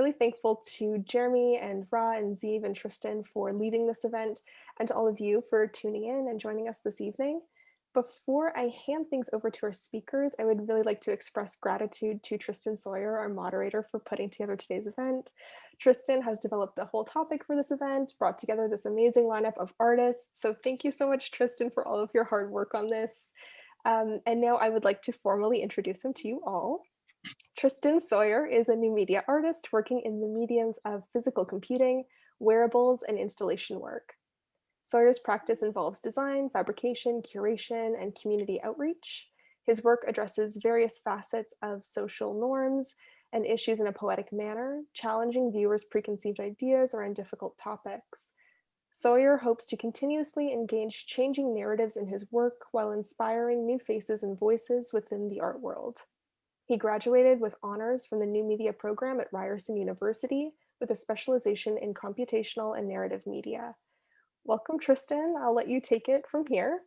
really thankful to Jeremy and Ra and Zeev and Tristan for leading this event, and to all of you for tuning in and joining us this evening. Before I hand things over to our speakers, I would really like to express gratitude to Tristan Sawyer, our moderator, for putting together today's event. Tristan has developed the whole topic for this event, brought together this amazing lineup of artists. So thank you so much, Tristan, for all of your hard work on this. And now I would like to formally introduce him to you all. Tristan Sawyer is a new media artist working in the mediums of physical computing, wearables, and installation work. Sawyer's practice involves design, fabrication, curation, and community outreach. His work addresses various facets of social norms and issues in a poetic manner, challenging viewers' preconceived ideas around difficult topics. Sawyer hopes to continuously engage changing narratives in his work while inspiring new faces and voices within the art world. He graduated with honors from the New Media program at Ryerson University with a specialization in computational and narrative media. Welcome, Tristan. I'll let you take it from here.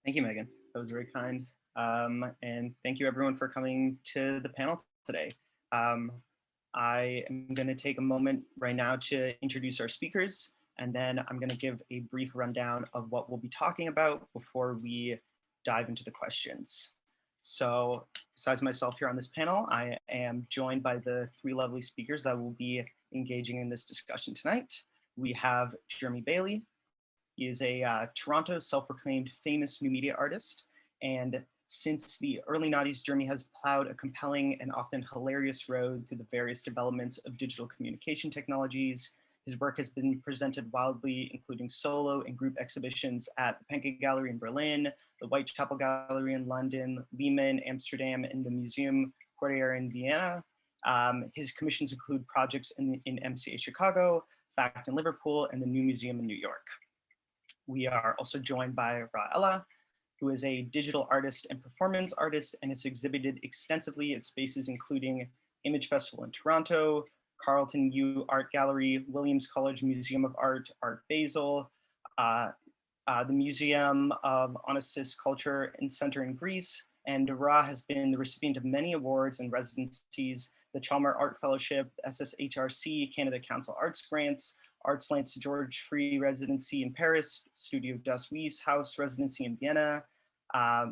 Thank you, Megan. That was very kind. And thank you everyone for coming to the panel today. I am going to take a moment right now to introduce our speakers, and then I'm going to give a brief rundown of what we'll be talking about before we dive into the questions. So besides myself here on this panel, I am joined by the three lovely speakers that will be engaging in this discussion tonight. We have Jeremy Bailey. He is a Toronto self-proclaimed famous new media artist. And since the early 90s, Jeremy has plowed a compelling and often hilarious road through the various developments of digital communication technologies. His work has been presented wildly, including solo and group exhibitions at the Pancake Gallery in Berlin, the Whitechapel Gallery in London, Lehman, Amsterdam, and the Museum Cordier in Vienna. His commissions include projects in MCA Chicago, FACT in Liverpool, and the New Museum in New York. We are also joined by Raella, who is a digital artist and performance artist and has exhibited extensively at spaces including Image Festival in Toronto, Carlton U Art Gallery, Williams College Museum of Art, Art Basel, the Museum of Onassis Culture and Center in Greece, and Ra has been the recipient of many awards and residencies, the Chalmers Art Fellowship, SSHRC, Canada Council Arts Grants, ArtsLant's George Free Residency in Paris, Studio Das Wies House Residency in Vienna,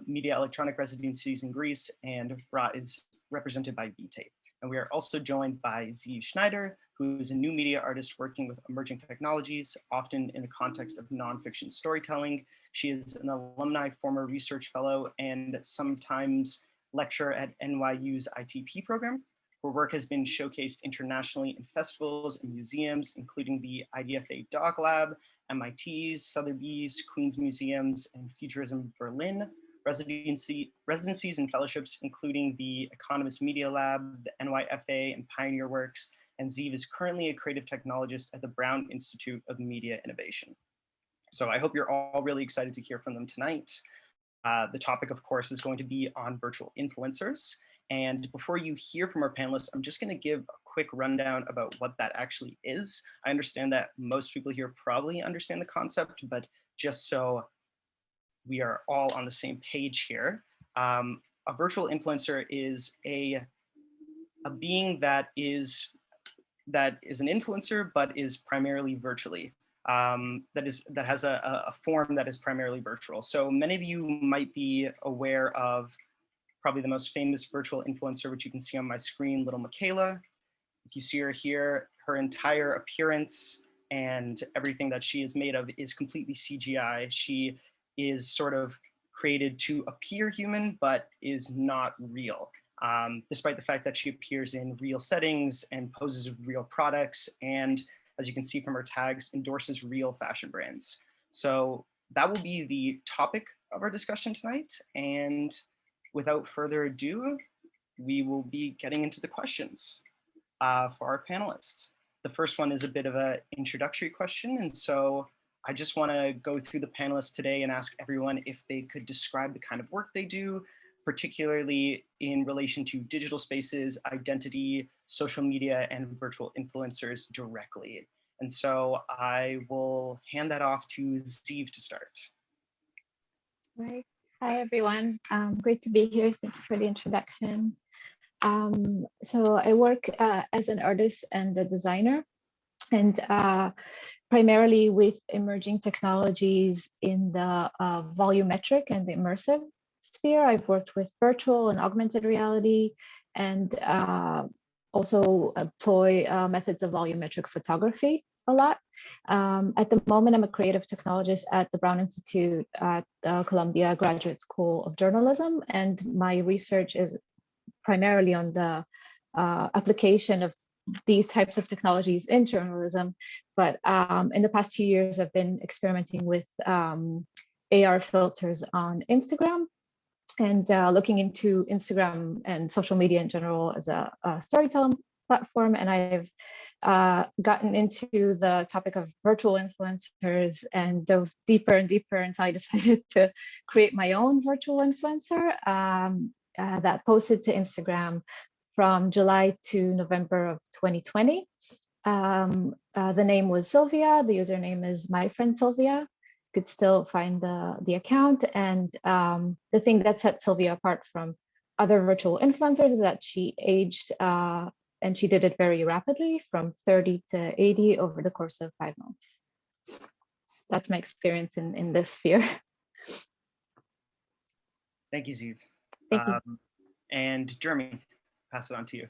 Media Electronic Residencies in Greece, and Ra is represented by B-Tape. And we are also joined by Zeev Schneider, who is a new media artist working with emerging technologies, often in the context of nonfiction storytelling. She is an alumni, former research fellow, and sometimes lecturer at NYU's ITP program. Her work has been showcased internationally in festivals and museums, including the IDFA Dog Lab, MIT's, Sotheby's, Queen's Museums, and Futurism Berlin. Residencies and fellowships, including the Economist Media Lab, the NYFA, and Pioneer Works, and Zeev is currently a creative technologist at the Brown Institute of Media Innovation. So I hope you're all really excited to hear from them tonight. The topic, of course, is going to be on virtual influencers. And before you hear from our panelists, I'm just going to give a quick rundown about what that actually is. I understand that most people here probably understand the concept, but just so we are all on the same page here, a virtual influencer is a being that is an influencer, but is primarily virtually. That has a form that is primarily virtual. So many of you might be aware of probably the most famous virtual influencer, which you can see on my screen, Little Michaela. If you see her here, her entire appearance and everything that she is made of is completely CGI. She is sort of created to appear human, but is not real, despite the fact that she appears in real settings and poses with real products, and as you can see from her tags, endorses real fashion brands. So that will be the topic of our discussion tonight. And without further ado, we will be getting into the questions for our panelists. The first one is a bit of an introductory question. And so I just want to go through the panelists today and ask everyone if they could describe the kind of work they do, particularly in relation to digital spaces, identity, social media, and virtual influencers directly. And so I will hand that off to Zeev to start. Right. Hi, everyone. Great to be here. Thank you for the introduction. So I work as an artist and a designer, and primarily with emerging technologies in the volumetric and the immersive sphere. I've worked with virtual and augmented reality, and also employ methods of volumetric photography a lot. At the moment, I'm a creative technologist at the Brown Institute at the Columbia Graduate School of Journalism, and my research is primarily on the application of these types of technologies in journalism. But in the past 2 years, I've been experimenting with AR filters on Instagram, and looking into Instagram and social media in general as a storytelling platform. And I've gotten into the topic of virtual influencers and dove deeper and deeper until I decided to create my own virtual influencer that posted to Instagram from July to November of 2020. The name was Sylvia. The username is my friend Sylvia. You could still find the account. And the thing that set Sylvia apart from other virtual influencers is that she aged, and she did it very rapidly, from 30 to 80 over the course of 5 months. So that's my experience in this sphere. Thank you, Ziv. Thank you. And Jeremy, pass it on to you.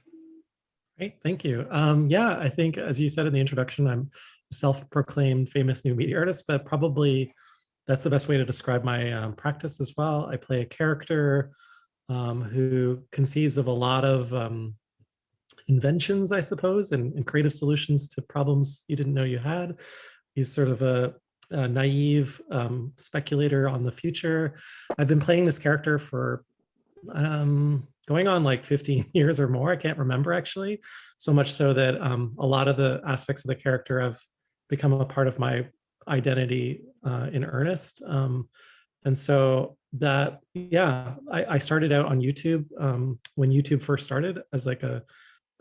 Great, thank you. Yeah, I think, as you said in the introduction, I'm a self-proclaimed famous new media artist, but probably that's the best way to describe my practice as well. I play a character who conceives of a lot of inventions, I suppose, and creative solutions to problems you didn't know you had. He's sort of a naive speculator on the future. I've been playing this character for going on like 15 years or more. I can't remember actually, so much so that a lot of the aspects of the character have become a part of my identity in earnest. And so that, yeah, I started out on YouTube when YouTube first started as like a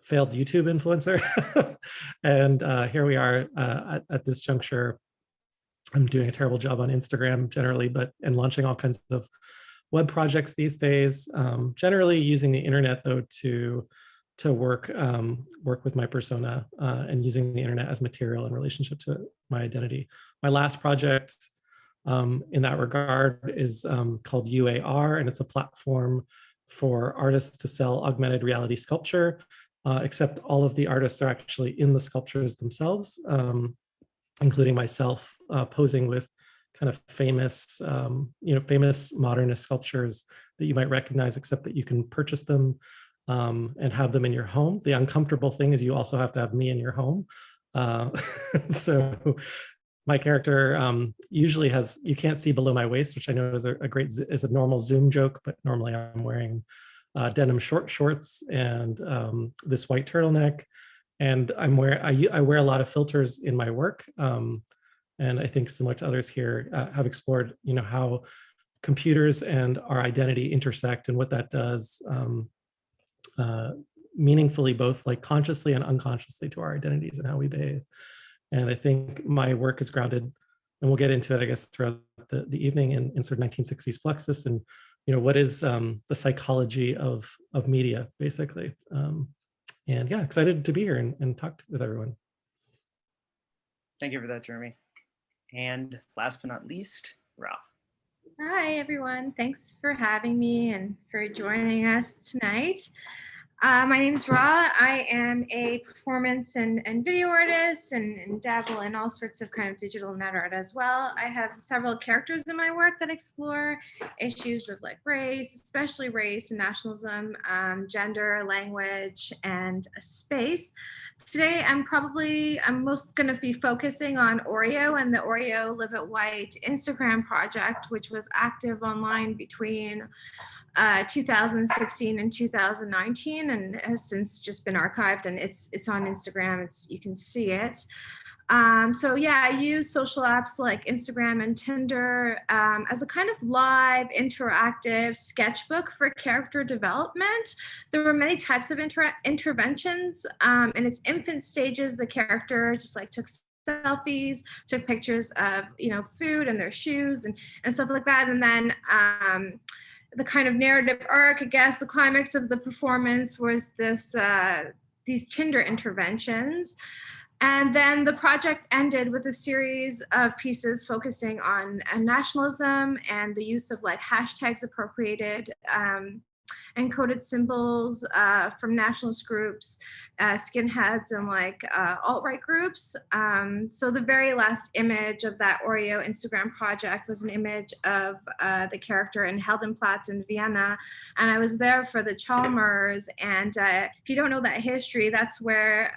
failed YouTube influencer. And here we are at this juncture. I'm doing a terrible job on Instagram generally, and launching all kinds of web projects these days, generally using the internet though to work with my persona and using the internet as material in relationship to my identity. My last project in that regard is called UAR, and it's a platform for artists to sell augmented reality sculpture, except all of the artists are actually in the sculptures themselves, including myself posing with kind of famous, famous modernist sculptures that you might recognize, except that you can purchase them and have them in your home. The uncomfortable thing is you also have to have me in your home. So my character usually has, you can't see below my waist, which I know is a normal Zoom joke, but normally I'm wearing denim short shorts and this white turtleneck. And I wear a lot of filters in my work. And I think similar to others here have explored, how computers and our identity intersect and what that does meaningfully, both like consciously and unconsciously, to our identities and how we behave. And I think my work is grounded, and we'll get into it, I guess, throughout the evening in sort of 1960s Fluxus and, what is the psychology of media, basically. And yeah, excited to be here and talk with everyone. Thank you for that, Jeremy. And last but not least, Ra. Hi, everyone. Thanks for having me and for joining us tonight. My name is Ra. I am a performance and video artist and dabble in all sorts of kind of digital net art as well. I have several characters in my work that explore issues of like race, especially race and nationalism, gender, language, and space. Today, I'm most going to be focusing on Oreo and the Oreo Live It White Instagram project, which was active online between 2016 and 2019, and has since just been archived, and it's on Instagram. You can see it. So yeah, I use social apps like Instagram and Tinder as a kind of live interactive sketchbook for character development. There were many types of interventions. In its infant stages, the character just like took selfies, took pictures of food and their shoes and stuff like that, and then the kind of narrative arc, I guess, the climax of the performance was these Tinder interventions. And then the project ended with a series of pieces focusing on nationalism and the use of like hashtags appropriated encoded symbols from nationalist groups, skinheads, and like alt-right groups. So the very last image of that Oreo Instagram project was an image of the character in Heldenplatz in Vienna. And I was there for the Chalmers. And if you don't know that history, that's where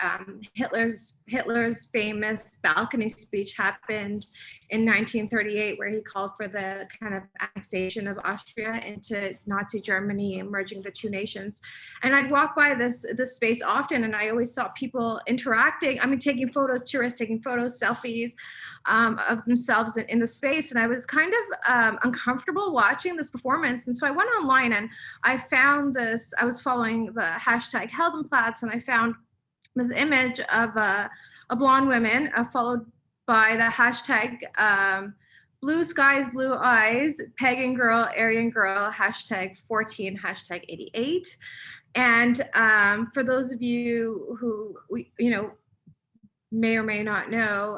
Hitler's famous balcony speech happened in 1938, where he called for the kind of annexation of Austria into Nazi Germany and merging the two nations. And I'd walk by this space often, and I always saw people interacting. I mean, taking photos, tourists taking photos, selfies of themselves in the space. And I was kind of uncomfortable watching this performance. And so I went online and I found this. I was following the hashtag Heldenplatz, and I found this image of a blonde woman followed by the hashtag blue skies, blue eyes, pagan girl, Aryan girl, hashtag 14, hashtag 88. And for those of you who, may or may not know,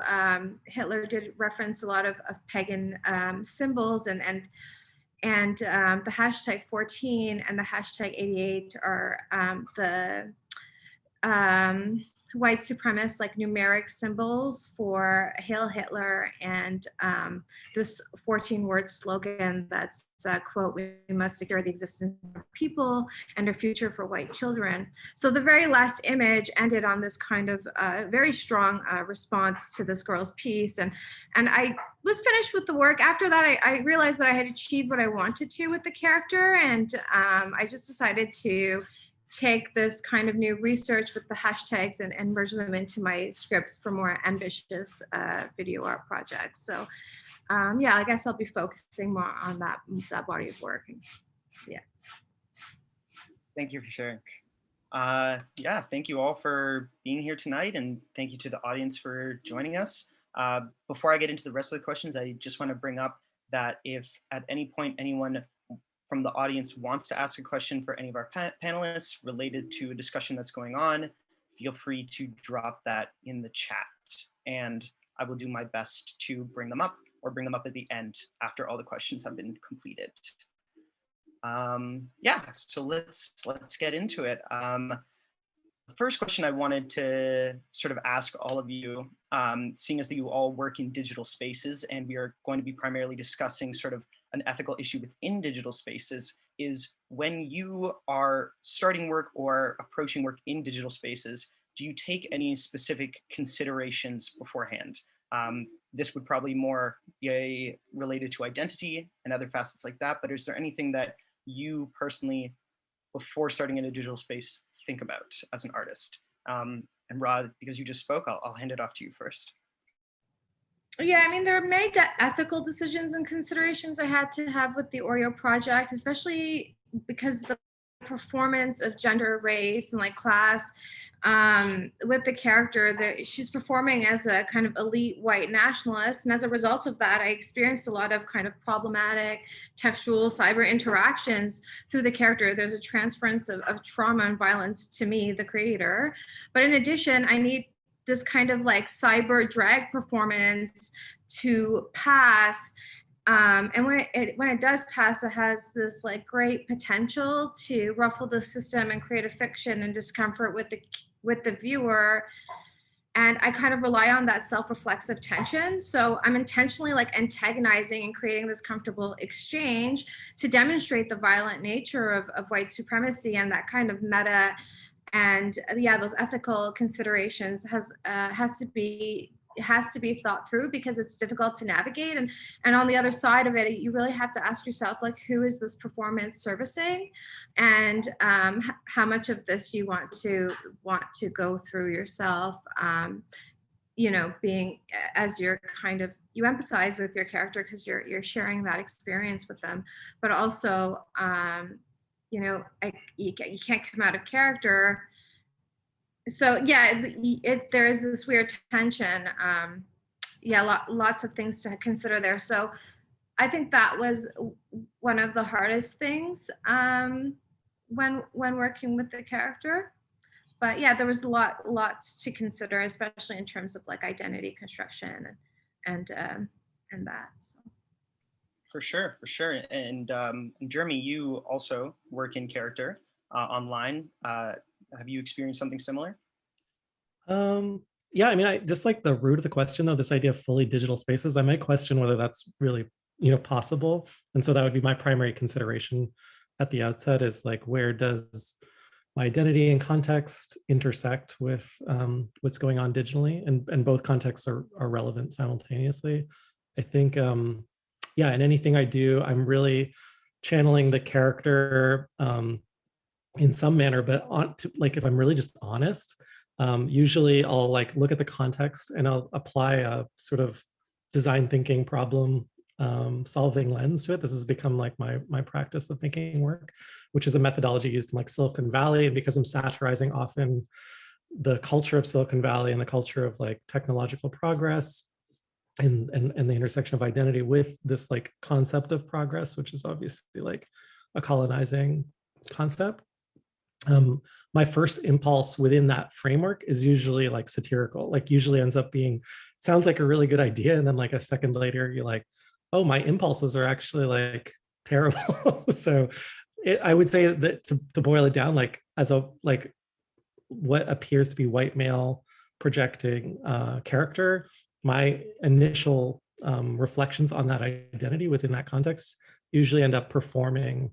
Hitler did reference a lot of pagan symbols, and the hashtag 14 and the hashtag 88 are the white supremacist like numeric symbols for Hail Hitler, and this 14-word slogan that's quote, "We must secure the existence of people and a future for white children." So the very last image ended on this kind of very strong response to this girl's piece, and I was finished with the work. After that, I realized that I had achieved what I wanted to with the character, and I just decided to take this kind of new research with the hashtags and merge them into my scripts for more ambitious video art projects. So yeah, I guess I'll be focusing more on that body of work. Yeah. Thank you for sharing. Yeah, thank you all for being here tonight, and thank you to the audience for joining us. Before I get into the rest of the questions, I just want to bring up that if at any point anyone from the audience wants to ask a question for any of our panelists related to a discussion that's going on, feel free to drop that in the chat, and I will do my best to bring them up, or bring them up at the end after all the questions have been completed. Yeah, so let's get into it. The first question I wanted to sort of ask all of you, seeing as that you all work in digital spaces, and we are going to be primarily discussing sort of an ethical issue within digital spaces, is when you are starting work or approaching work in digital spaces, do you take any specific considerations beforehand? This would probably more be related to identity and other facets like that, but is there anything that you personally, before starting in a digital space, think about as an artist? And Rod, because you just spoke, I'll hand it off to you first. Yeah, I mean, there are many ethical decisions and considerations I had to have with the Oreo project, especially because the performance of gender, race, and like class with the character, that she's performing as a kind of elite white nationalist. And as a result of that, I experienced a lot of kind of problematic textual cyber interactions through the character. There's a transference of trauma and violence to me, the creator. But in addition, I need this kind of like cyber drag performance to pass. And when it does pass, it has this like great potential to ruffle the system and create a fiction and discomfort with the viewer. And I kind of rely on that self-reflexive tension. So I'm intentionally like antagonizing and creating this comfortable exchange to demonstrate the violent nature of white supremacy, and that kind of meta. And yeah, those ethical considerations has to be thought through, because it's difficult to navigate. And on the other side of it, you really have to ask yourself, like, who is this performance servicing, and how much of this you want to go through yourself. Being as you're kind of, you empathize with your character because you're sharing that experience with them, but also you can't come out of character. So yeah, there is this weird tension. Yeah, lots of things to consider there. So I think that was one of the hardest things when working with the character. But yeah, there was lots to consider, especially in terms of like identity construction and that. So. For sure, for sure. And Jeremy, you also work in character online. Have you experienced something similar? Yeah, I mean, I just like the root of the question though, this idea of fully digital spaces, I might question whether that's really, possible. And so that would be my primary consideration at the outset, is like, where does my identity and context intersect with what's going on digitally? And both contexts are relevant simultaneously. I think, yeah, in anything I do, I'm really channeling the character in some manner, but like, if I'm really just honest, usually I'll like look at the context and I'll apply a sort of design thinking problem solving lens to it. This has become like my practice of making work, which is a methodology used in like Silicon Valley. And because I'm satirizing often the culture of Silicon Valley and the culture of like technological progress and the intersection of identity with this like concept of progress, which is obviously like a colonizing concept. My first impulse within that framework is usually like satirical, like usually ends up being, sounds like a really good idea. And then like a second later, you're like, oh, my impulses are actually like terrible. So I would say that to boil it down, like as a, like what appears to be white male projecting character, my initial reflections on that identity within that context usually end up performing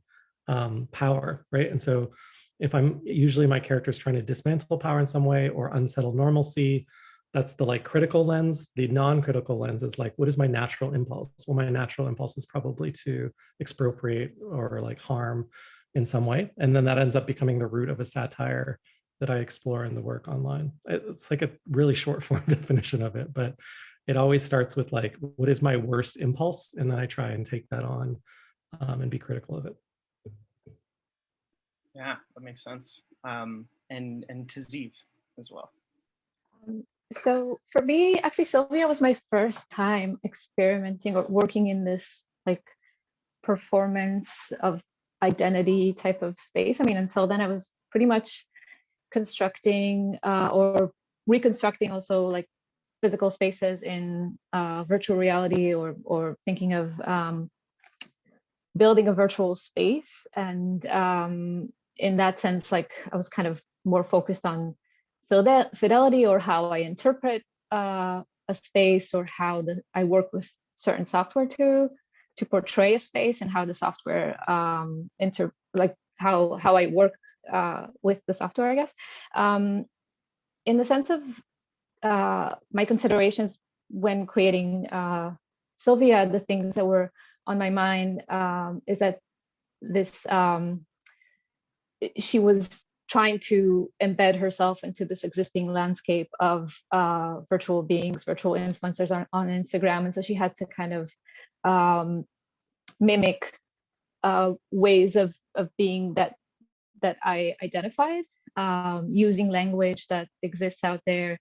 power, right? And so if I'm usually my character is trying to dismantle power in some way or unsettle normalcy, that's the like critical lens. The non-critical lens is like, what is my natural impulse? Well, my natural impulse is probably to expropriate or like harm in some way. And then that ends up becoming the root of a satire that I explore in the work online. It's like a really short form definition of it, but it always starts with like, what is my worst impulse? And then I try and take that on and be critical of it. Yeah, that makes sense. And to Ziv as well. So for me, actually, Sylvia was my first time experimenting or working in this like performance of identity type of space. I mean, until then, I was pretty much constructing or reconstructing also like physical spaces in virtual reality or thinking of building a virtual space. And in that sense, like I was kind of more focused on fidelity or how I interpret a space or how I work with certain software to portray a space and how the software like how I work with the software, I guess. In the sense of my considerations when creating Sylvia, the things that were on my mind is that this she was trying to embed herself into this existing landscape of virtual beings, virtual influencers on Instagram. And so she had to kind of mimic ways of being that I identified, using language that exists out there.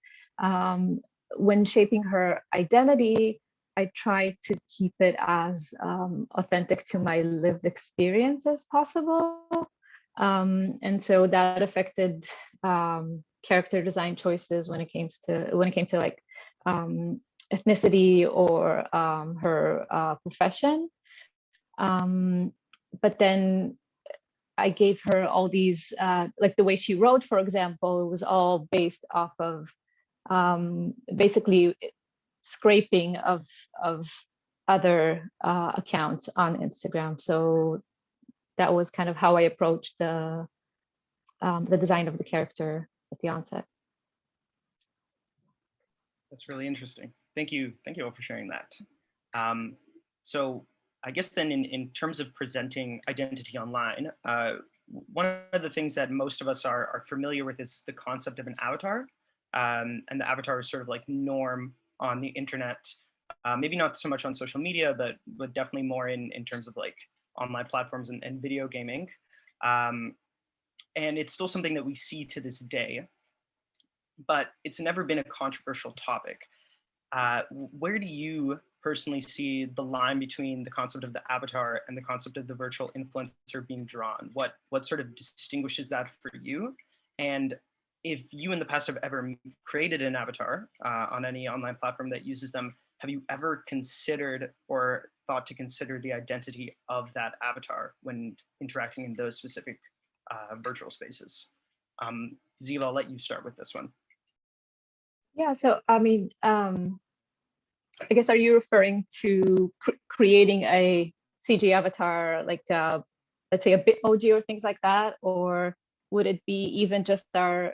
When shaping her identity, I tried to keep it as authentic to my lived experience as possible. And so that affected character design choices when it came to like ethnicity or her profession. But then I gave her all these, like the way she wrote, for example, it was all based off of basically scraping of other accounts on Instagram. So that was kind of how I approached the design of the character at the onset. That's really interesting. Thank you all for sharing that. So I guess then in terms of presenting identity online, one of the things that most of us are familiar with is the concept of an avatar. And the avatar is sort of like norm on the internet, maybe not so much on social media, but definitely more in terms of like online platforms and video gaming. And it's still something that we see to this day, but it's never been a controversial topic. Where do you personally see the line between the concept of the avatar and the concept of the virtual influencer being drawn? What sort of distinguishes that for you? And if you in the past have ever created an avatar on any online platform that uses them, have you ever considered or thought to consider the identity of that avatar when interacting in those specific virtual spaces? Ziva, I'll let you start with this one. Yeah, so I mean, I guess, are you referring to creating a CG avatar, like let's say a Bitmoji or things like that, or would it be even just our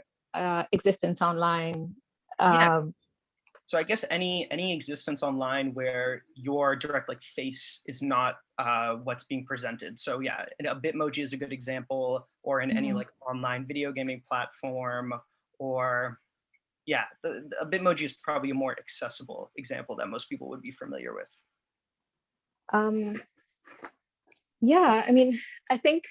existence online? Yeah. So I guess any existence online where your direct like face is not what's being presented. So yeah, a Bitmoji is a good example, or in any like online video gaming platform, or yeah, a Bitmoji is probably a more accessible example that most people would be familiar with. Yeah, I mean, I think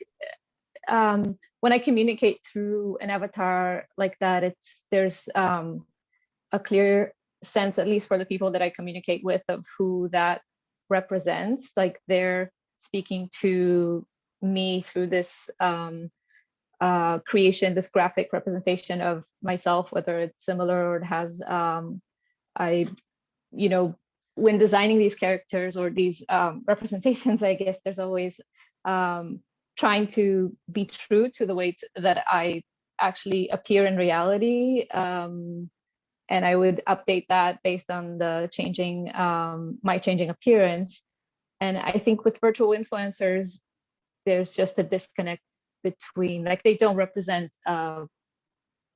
when I communicate through an avatar like that, there's a clear sense, at least for the people that I communicate with, of who that represents. Like they're speaking to me through this creation, this graphic representation of myself, whether it's similar or it has, when designing these characters or these representations, I guess there's always trying to be true to the way that I actually appear in reality. And I would update that based on the changing, my changing appearance. And I think with virtual influencers, there's just a disconnect between, like, they don't represent a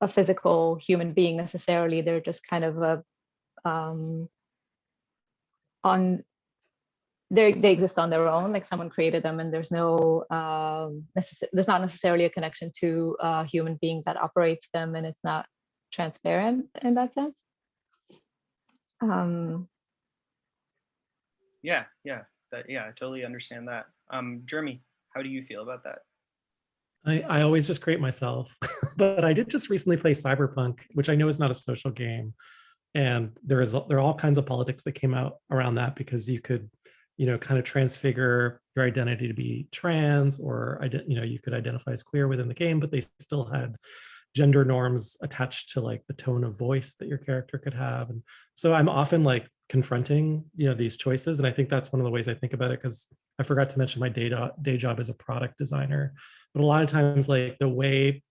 physical human being necessarily. They're just kind of they exist on their own, like someone created them, and there's no there's not necessarily a connection to a human being that operates them, and it's not transparent in that sense. Yeah, I totally understand that. Jeremy, how do you feel about that? I always just create myself, but I did just recently play Cyberpunk, which I know is not a social game, and there are all kinds of politics that came out around that, because you could, kind of transfigure your identity to be trans, or you could identify as queer within the game, but they still had gender norms attached to like the tone of voice that your character could have. And so I'm often like confronting, these choices. And I think that's one of the ways I think about it, because I forgot to mention my day job as a product designer. But a lot of times, like, the way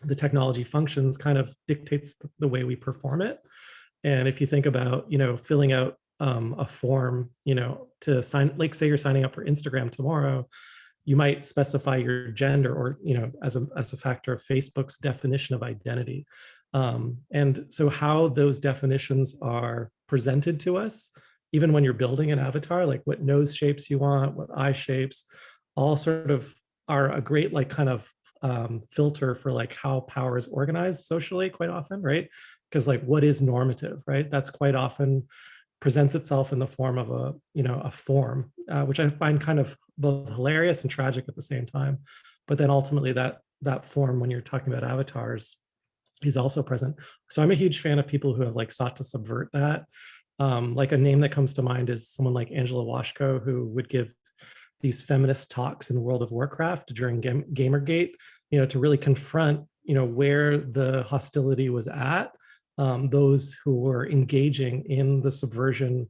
the technology functions kind of dictates the way we perform it. And if you think about, filling out a form, to sign, like say you're signing up for Instagram tomorrow, you might specify your gender, or, as a factor of Facebook's definition of identity. And so how those definitions are presented to us, even when you're building an avatar, like what nose shapes you want, what eye shapes, all sort of are a great like kind of filter for like how power is organized socially quite often, right? Because like what is normative, right? That's quite often presents itself in the form of a form, which I find kind of both hilarious and tragic at the same time. But then ultimately that form, when you're talking about avatars, is also present. So I'm a huge fan of people who have like sought to subvert that. Like a name that comes to mind is someone like Angela Washko, who would give these feminist talks in World of Warcraft during Gamergate, to really confront, where the hostility was at, those who were engaging in the subversion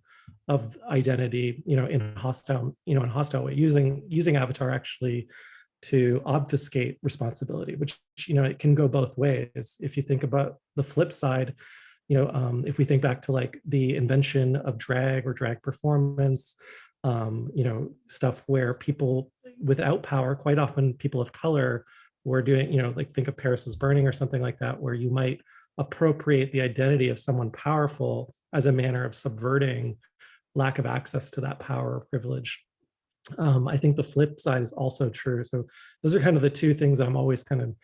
of identity, in a hostile way, using Avatar actually to obfuscate responsibility, which, it can go both ways. If you think about the flip side, if we think back to like the invention of drag or drag performance, stuff where people without power, quite often people of color, were doing, like think of Paris is Burning or something like that, where you might appropriate the identity of someone powerful as a manner of subverting lack of access to that power or privilege. I think the flip side is also true. So those are kind of the two things I'm always kind of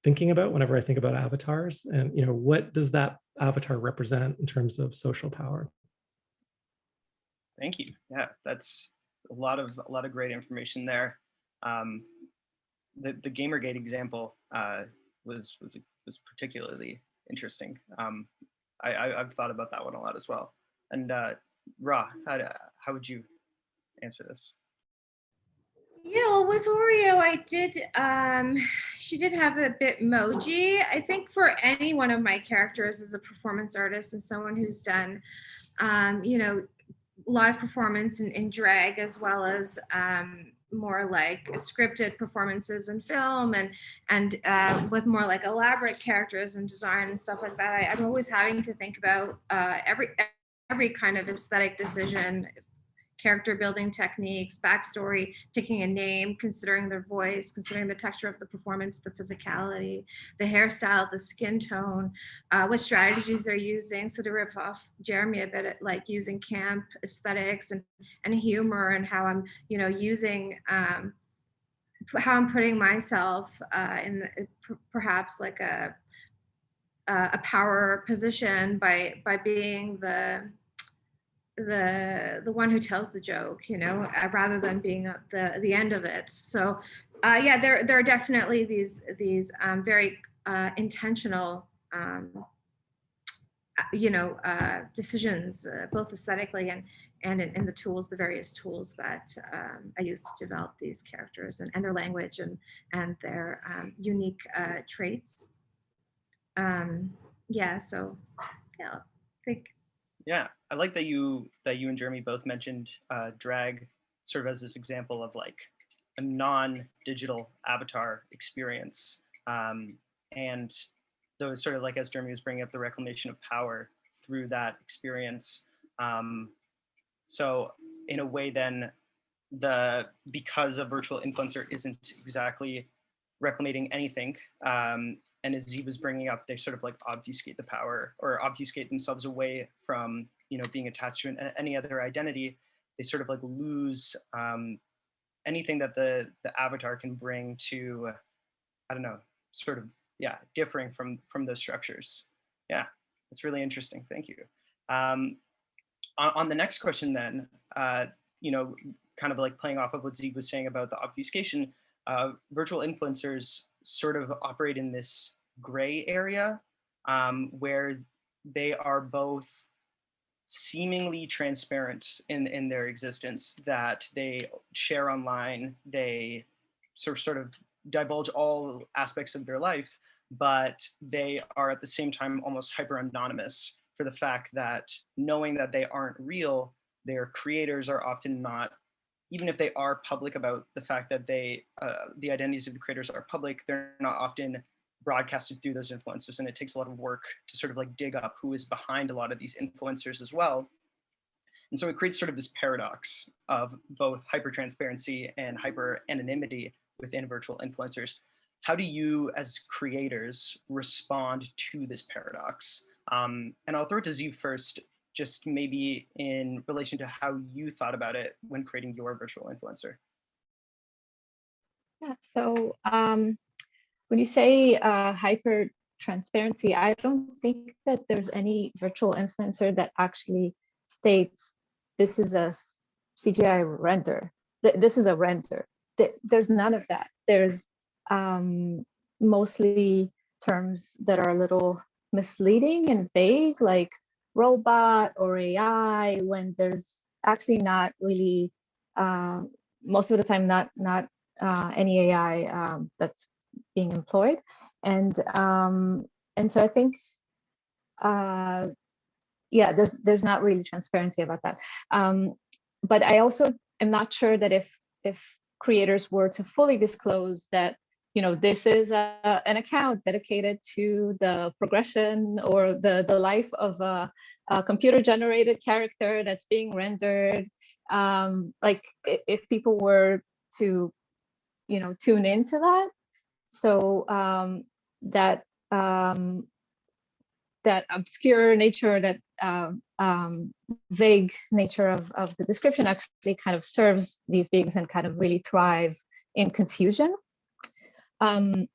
thinking about whenever I think about avatars, and what does that avatar represent in terms of social power? Thank you. Yeah, that's a lot of great information there. The Gamergate example was particularly interesting. I've thought about that one a lot as well. And Ra, how would you answer this? Yeah, well, with Oreo, I did, she did have a bit moji. I think for any one of my characters as a performance artist and someone who's done, you know, live performance in drag, as well as more like scripted performances in film, and with more like elaborate characters and design and stuff like that. I'm always having to think about every kind of aesthetic decision, character building techniques, backstory, picking a name, considering their voice, considering the texture of the performance, the physicality, the hairstyle, the skin tone, what strategies they're using. So to riff off Jeremy a bit, like using camp aesthetics and humor, and how I'm, you know, using how I'm putting myself in perhaps like a power position by being the one who tells the joke, you know, rather than being the end of it. So yeah, there are definitely these very intentional you know, decisions, both aesthetically and in the tools, the various tools that I use to develop these characters and their language and their unique traits. Yeah, so yeah, I think. Yeah, I like that you and Jeremy both mentioned drag sort of as this example of like a non-digital avatar experience, and those sort of like, as Jeremy was bringing up, the reclamation of power through that experience. So in a way, then because a virtual influencer isn't exactly reclamating anything, and as Z was bringing up, they sort of like obfuscate the power or obfuscate themselves away from, you know, being attached to any other identity. They sort of like lose anything that the avatar can bring to, I don't know, sort of, yeah, differing from those structures. Yeah, that's really interesting. Thank you. On the next question then, you know, kind of like playing off of what Z was saying about the obfuscation, virtual influencers sort of operate in this gray area where they are both seemingly transparent in their existence, that they share online, they sort of divulge all aspects of their life, but they are at the same time almost hyper anonymous, for the fact that, knowing that they aren't real, their creators are often not, even if they are public about the fact that they, the identities of the creators are public, they're not often broadcasted through those influencers. And it takes a lot of work to sort of like dig up who is behind a lot of these influencers as well. And so it creates sort of this paradox of both hyper transparency and hyper anonymity within virtual influencers. How do you as creators respond to this paradox? And I'll throw it to Z first, just maybe in relation to how you thought about it when creating your virtual influencer. Yeah, so when you say hyper transparency, I don't think that there's any virtual influencer that actually states this is a CGI render, this is a render. There's none of that. There's mostly terms that are a little misleading and vague, like robot or AI, when there's actually not really, most of the time, not any AI that's being employed. And so I think, yeah, there's not really transparency about that. But I also am not sure that if creators were to fully disclose that, you know, this is an account dedicated to the progression or the life of a computer generated character that's being rendered, like if people were to, you know, tune into that, so that that obscure nature, that vague nature of the description actually kind of serves these beings and kind of really thrive in confusion. And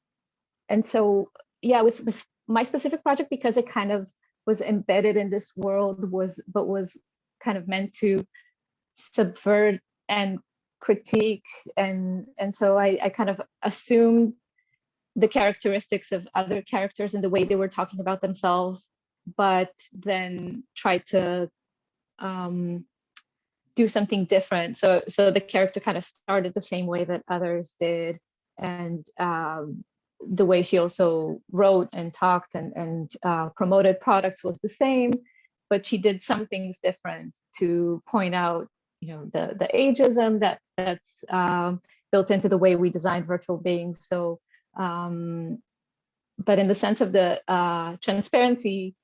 so, yeah, with my specific project, because it kind of was embedded in this world, was kind of meant to subvert and critique, and so I kind of assumed the characteristics of other characters and the way they were talking about themselves, but then tried to do something different. So the character kind of started the same way that others did, and the way she also wrote and talked and promoted products was the same, but she did some things different to point out, the ageism that's built into the way we design virtual beings. So, but in the sense of the transparency,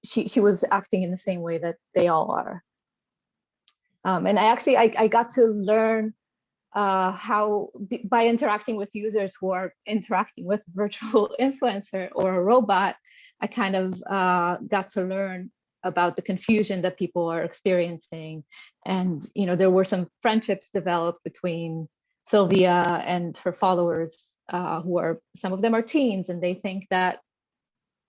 she was acting in the same way that they all are. And I got to learn how, by interacting with users who are interacting with virtual influencer or a robot, I kind of got to learn about the confusion that people are experiencing. And there were some friendships developed between Sylvia and her followers, who are, some of them are teens, and they think that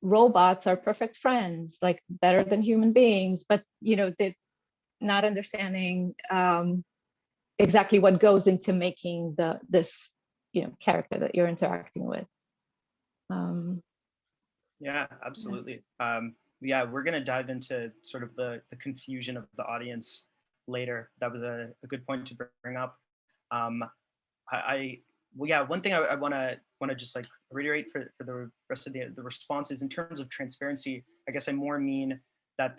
robots are perfect friends, like better than human beings, but they're not understanding exactly what goes into making this character that you're interacting with. Yeah, absolutely. Yeah, we're going to dive into sort of the confusion of the audience later. That was a good point to bring up. Well, yeah, one thing I want to just like reiterate for the rest of the responses in terms of transparency. I guess I more mean that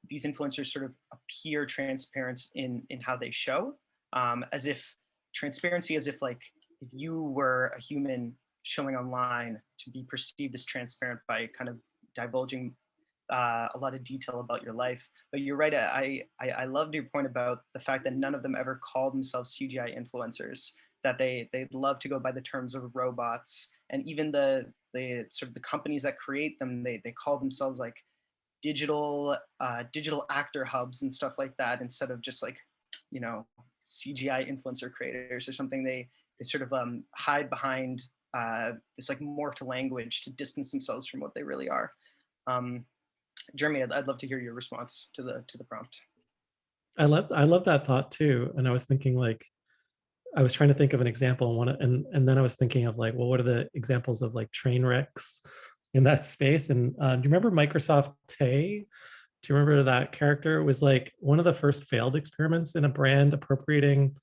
these influencers sort of appear transparent in how they show, as if transparency, as if like if you were a human showing online, to be perceived as transparent by kind of divulging a lot of detail about your life. But you're right. I loved your point about the fact that none of them ever called themselves CGI influencers, that they'd love to go by the terms of robots, and even the sort of the companies that create them, they call themselves like digital actor hubs and stuff like that, instead of just like CGI influencer creators or something. They sort of hide behind this like morphed language to distance themselves from what they really are. Jeremy, I'd love to hear your response to the prompt. I love that thought too. And I was thinking, like, I was trying to think of an example, and then I was thinking of like, well, what are the examples of like train wrecks in that space? And do you remember Microsoft Tay? Do you remember that character? It was like one of the first failed experiments in a brand appropriating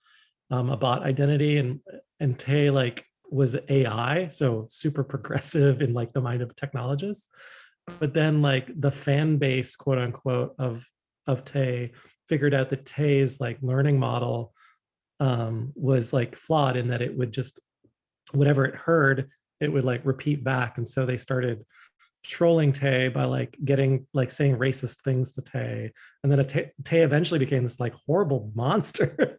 a bot identity, and Tay like was AI, so super progressive in like the mind of technologists. But then like the fan base, quote unquote, of Tay figured out that Tay's like learning model was like flawed, in that it would just, whatever it heard, it would like repeat back. And so they started trolling Tay by like saying racist things to Tay, and then Tay eventually became this like horrible monster.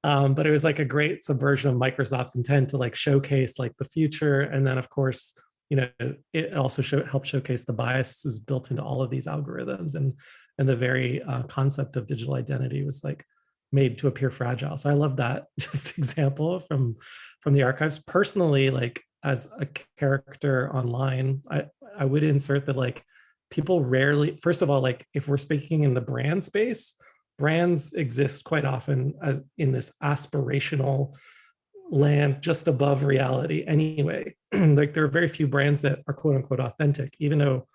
But it was like a great subversion of Microsoft's intent to like showcase like the future. And then of course, it also helped showcase the biases built into all of these algorithms, and the very concept of digital identity was like made to appear fragile. So I love that just example from the archives. Personally, like as a character online, I would insert that like people rarely, first of all, like if we're speaking in the brand space, brands exist quite often as in this aspirational land just above reality anyway. Like there are very few brands that are quote unquote authentic, even though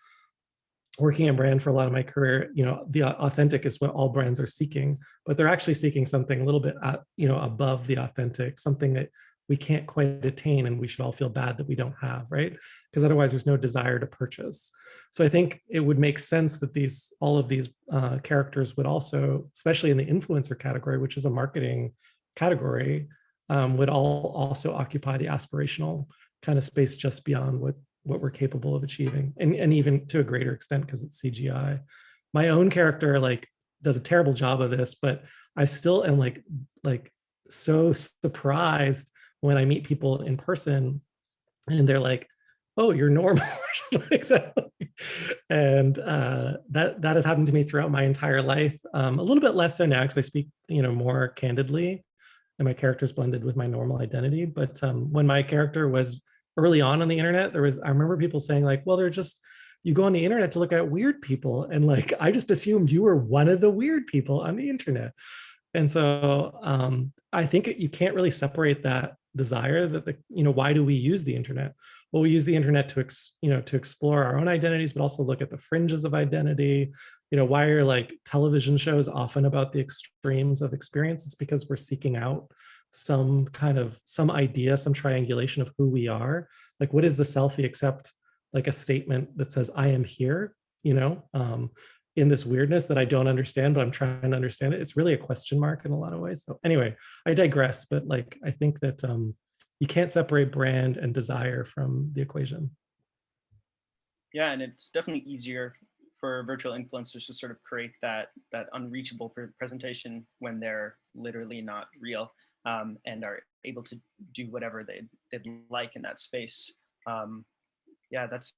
working in brand for a lot of my career, the authentic is what all brands are seeking, but they're actually seeking something a little bit, above the authentic, something that we can't quite attain, and we should all feel bad that we don't have, right? Because otherwise there's no desire to purchase. So I think it would make sense that all of these characters would also, especially in the influencer category, which is a marketing category, would all also occupy the aspirational kind of space just beyond what we're capable of achieving, and even to a greater extent because it's CGI. My own character like does a terrible job of this, but I still am like so surprised when I meet people in person and they're like, "Oh, you're normal," like that. And that has happened to me throughout my entire life. A little bit less so now because I speak more candidly, and my character's blended with my normal identity. But when my character was early on the internet, I remember people saying like, well, you go on the internet to look at weird people. And like, I just assumed you were one of the weird people on the internet. And so I think you can't really separate that desire that why do we use the internet? Well, we use the internet to to explore our own identities, but also look at the fringes of identity. Why are like television shows often about the extremes of experience? It's because we're seeking out some idea, some triangulation of who we are. Like, what is the selfie except like a statement that says, I am here, in this weirdness that I don't understand, but I'm trying to understand it. It's really a question mark in a lot of ways. So anyway, I digress, but like, I think that you can't separate brand and desire from the equation. Yeah, and it's definitely easier for virtual influencers to sort of create that unreachable presentation when they're literally not real, and are able to do whatever they'd like in that space. Yeah, that's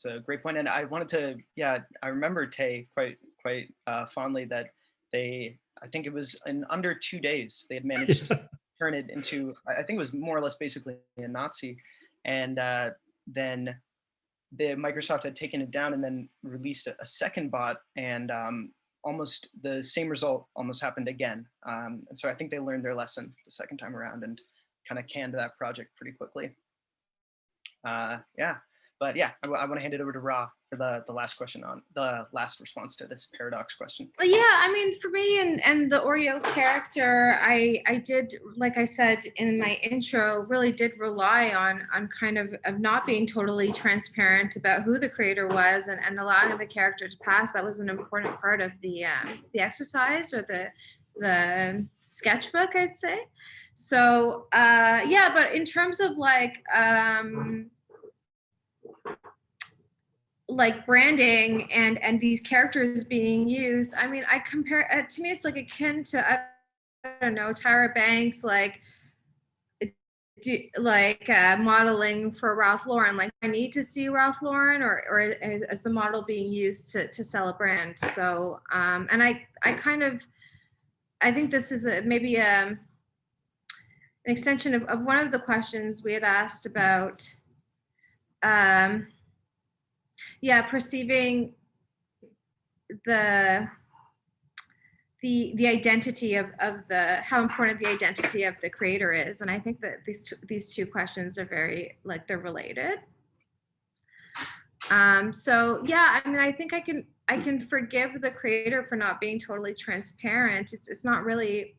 a great point. And I wanted to, I remember Tay quite fondly that I think it was in under 2 days, they had managed to turn it into, I think it was more or less basically a Nazi. And then Microsoft had taken it down and then released a second bot, and almost the same result almost happened again. And so I think they learned their lesson the second time around and kind of canned that project pretty quickly. Yeah, but yeah, I want to hand it over to Ra for the last question, on the last response to this paradox question. Yeah, I mean, for me and the Oreo character, I did, like I said in my intro, really did rely on kind of not being totally transparent about who the creator was, and allowing the character to pass. That was an important part of the exercise, or the sketchbook, I'd say. So yeah, but in terms of like branding and these characters being used, I mean, I compare, to me it's like akin to, I don't know, Tyra Banks, modeling for Ralph Lauren. Like, I need to see Ralph Lauren, or is the model being used to sell a brand? So and I think this is maybe an extension of one of the questions we had asked about perceiving the identity of the, how important the identity of the creator is. And I think that these two questions are very, like, they're related. So yeah, I mean, I think I can forgive the creator for not being totally transparent. It's not really,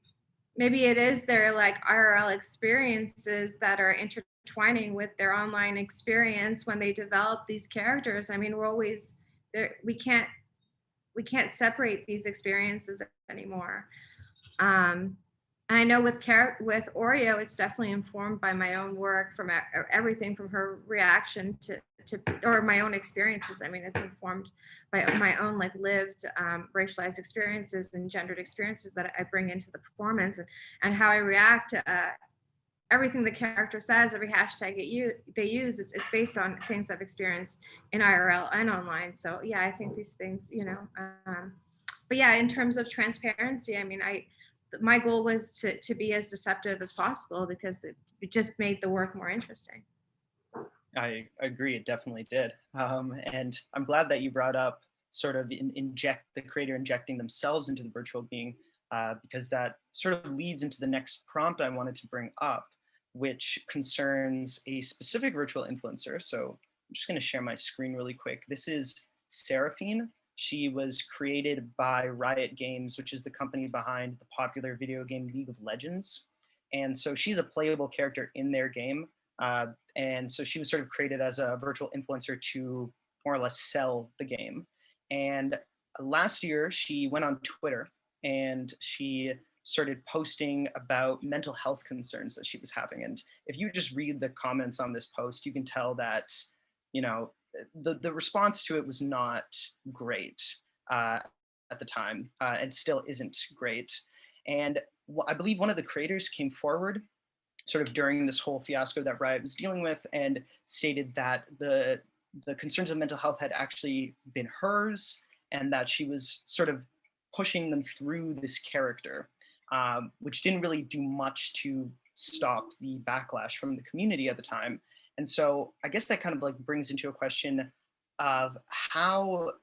maybe it is their like IRL experiences that are intertwining with their online experience when they develop these characters. I mean, we're always there. We can't separate these experiences anymore. And I know with Oreo, it's definitely informed by my own work, from everything from her reaction to or my own experiences. I mean, it's informed by my own like lived racialized experiences and gendered experiences that I bring into the performance, and how I react to everything the character says, every hashtag they use. It's based on things I've experienced in IRL and online. So yeah, I think these things, but yeah, in terms of transparency, I mean, my goal was to be as deceptive as possible, because it just made the work more interesting. I agree, it definitely did. And I'm glad that you brought up sort of the creator injecting themselves into the virtual being, because that sort of leads into the next prompt I wanted to bring up, which concerns a specific virtual influencer. So I'm just going to share my screen really quick. This is Seraphine. She was created by Riot Games, which is the company behind the popular video game League of Legends. And so she's a playable character in their game. And so she was sort of created as a virtual influencer to more or less sell the game. And last year, she went on Twitter and she started posting about mental health concerns that she was having. And if you just read the comments on this post, you can tell that, the response to it was not great at the time, and still isn't great. And I believe one of the creators came forward sort of during this whole fiasco that Riot was dealing with, and stated that the concerns of mental health had actually been hers, and that she was sort of pushing them through this character, which didn't really do much to stop the backlash from the community at the time. And so I guess that kind of like brings into a question of how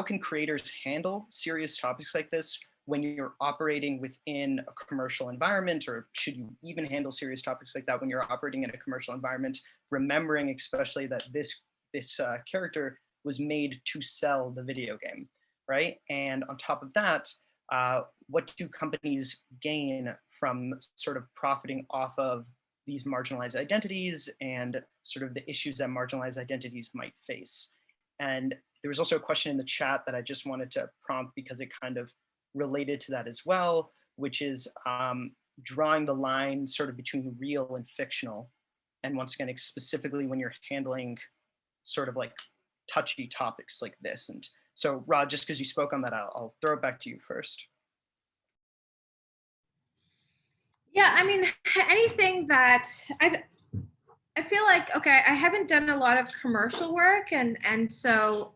can creators handle serious topics like this when you're operating within a commercial environment, or should you even handle serious topics like that when you're operating in a commercial environment, remembering especially that this character was made to sell the video game, right? And on top of that, what do companies gain from sort of profiting off of these marginalized identities and sort of the issues that marginalized identities might face? And there was also a question in the chat that I just wanted to prompt because it kind of related to that as well, which is drawing the line sort of between real and fictional. And once again, specifically when you're handling sort of like touchy topics like this. And so Rod, just because you spoke on that, I'll throw it back to you first. Yeah, I mean, anything that I feel like, okay, I haven't done a lot of commercial work, and so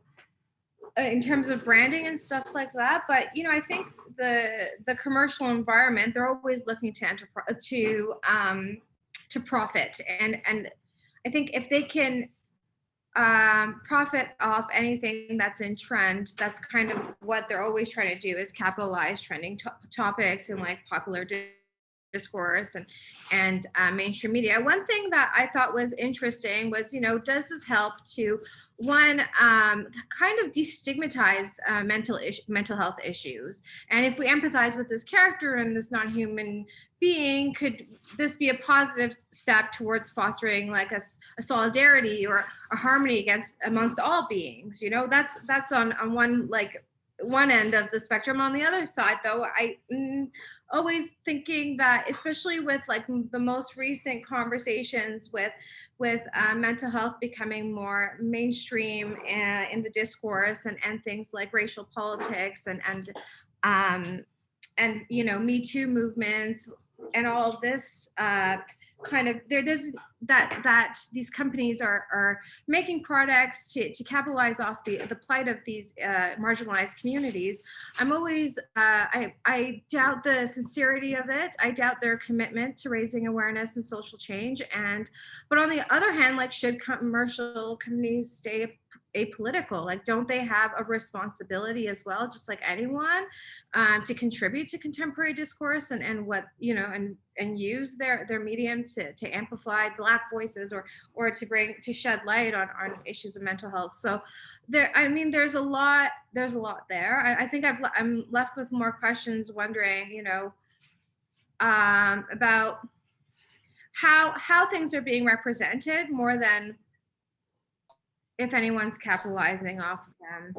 in terms of branding and stuff like that, but you know, I think the commercial environment, they're always looking to profit, and I think if they can profit off anything that's in trend, that's kind of what they're always trying to do, is capitalize trending topics and like popular discourse and mainstream media. One thing that I thought was interesting was, you know, does this help to one kind of destigmatize mental health issues? And if we empathize with this character and this non-human being, could this be a positive step towards fostering like a solidarity or a harmony amongst all beings? You know, that's on one end of the spectrum. On the other side, though, I always thinking that, especially with like the most recent conversations with mental health becoming more mainstream in the discourse, and things like racial politics and you know, Me Too movements and all of this kind of, there's that these companies are making products to capitalize off the plight of these marginalized communities. I'm always I doubt the sincerity of it. I doubt their commitment to raising awareness and social change. But on the other hand, like, should commercial companies stay apolitical? Like, don't they have a responsibility as well, just like anyone, to contribute to contemporary discourse and what, you know, and use their medium to amplify Black voices or to shed light on issues of mental health? So I mean, there's a lot there. I think I'm left with more questions, wondering, you know, about how things are being represented, more than if anyone's capitalizing off of them.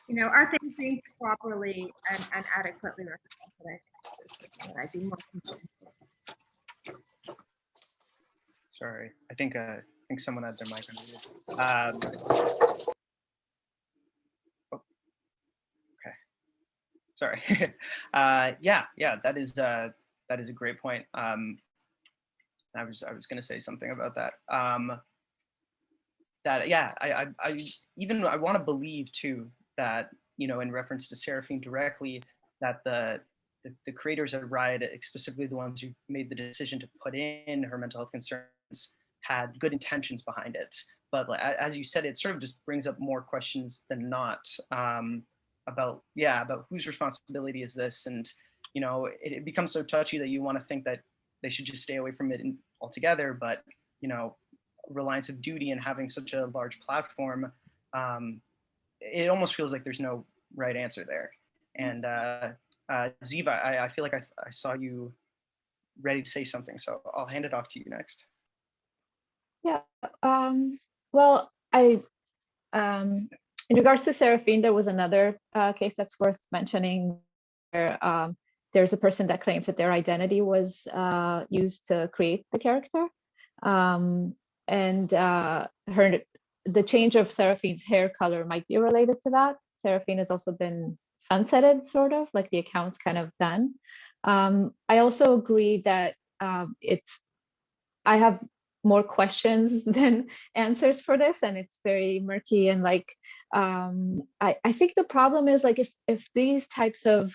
You know, are things being properly and adequately represented? I think I'd be more concerned. Sorry, I think someone had their mic on. Okay, sorry. Yeah, that is a great point. I was going to say something about that. That, yeah, I want to believe too that, you know, in reference to Seraphine directly, that the creators at Riot, specifically the ones who made the decision to put in her mental health concerns, had good intentions behind it. But as you said, it sort of just brings up more questions than not about whose responsibility is this, and you know, it becomes so touchy that you want to think that they should just stay away from it altogether. But you know, reliance of duty and having such a large platform, it almost feels like there's no right answer there. And Ziva, I feel like I saw you ready to say something, so I'll hand it off to you next. Yeah, well, in regards to Seraphine, there was another case that's worth mentioning where there's a person that claims that their identity was used to create the character. The change of Seraphine's hair color might be related to that. Seraphine has also been sunsetted, sort of, like the account's kind of done. I also agree that I have more questions than answers for this, and it's very murky. And like, I think the problem is, like, if these types of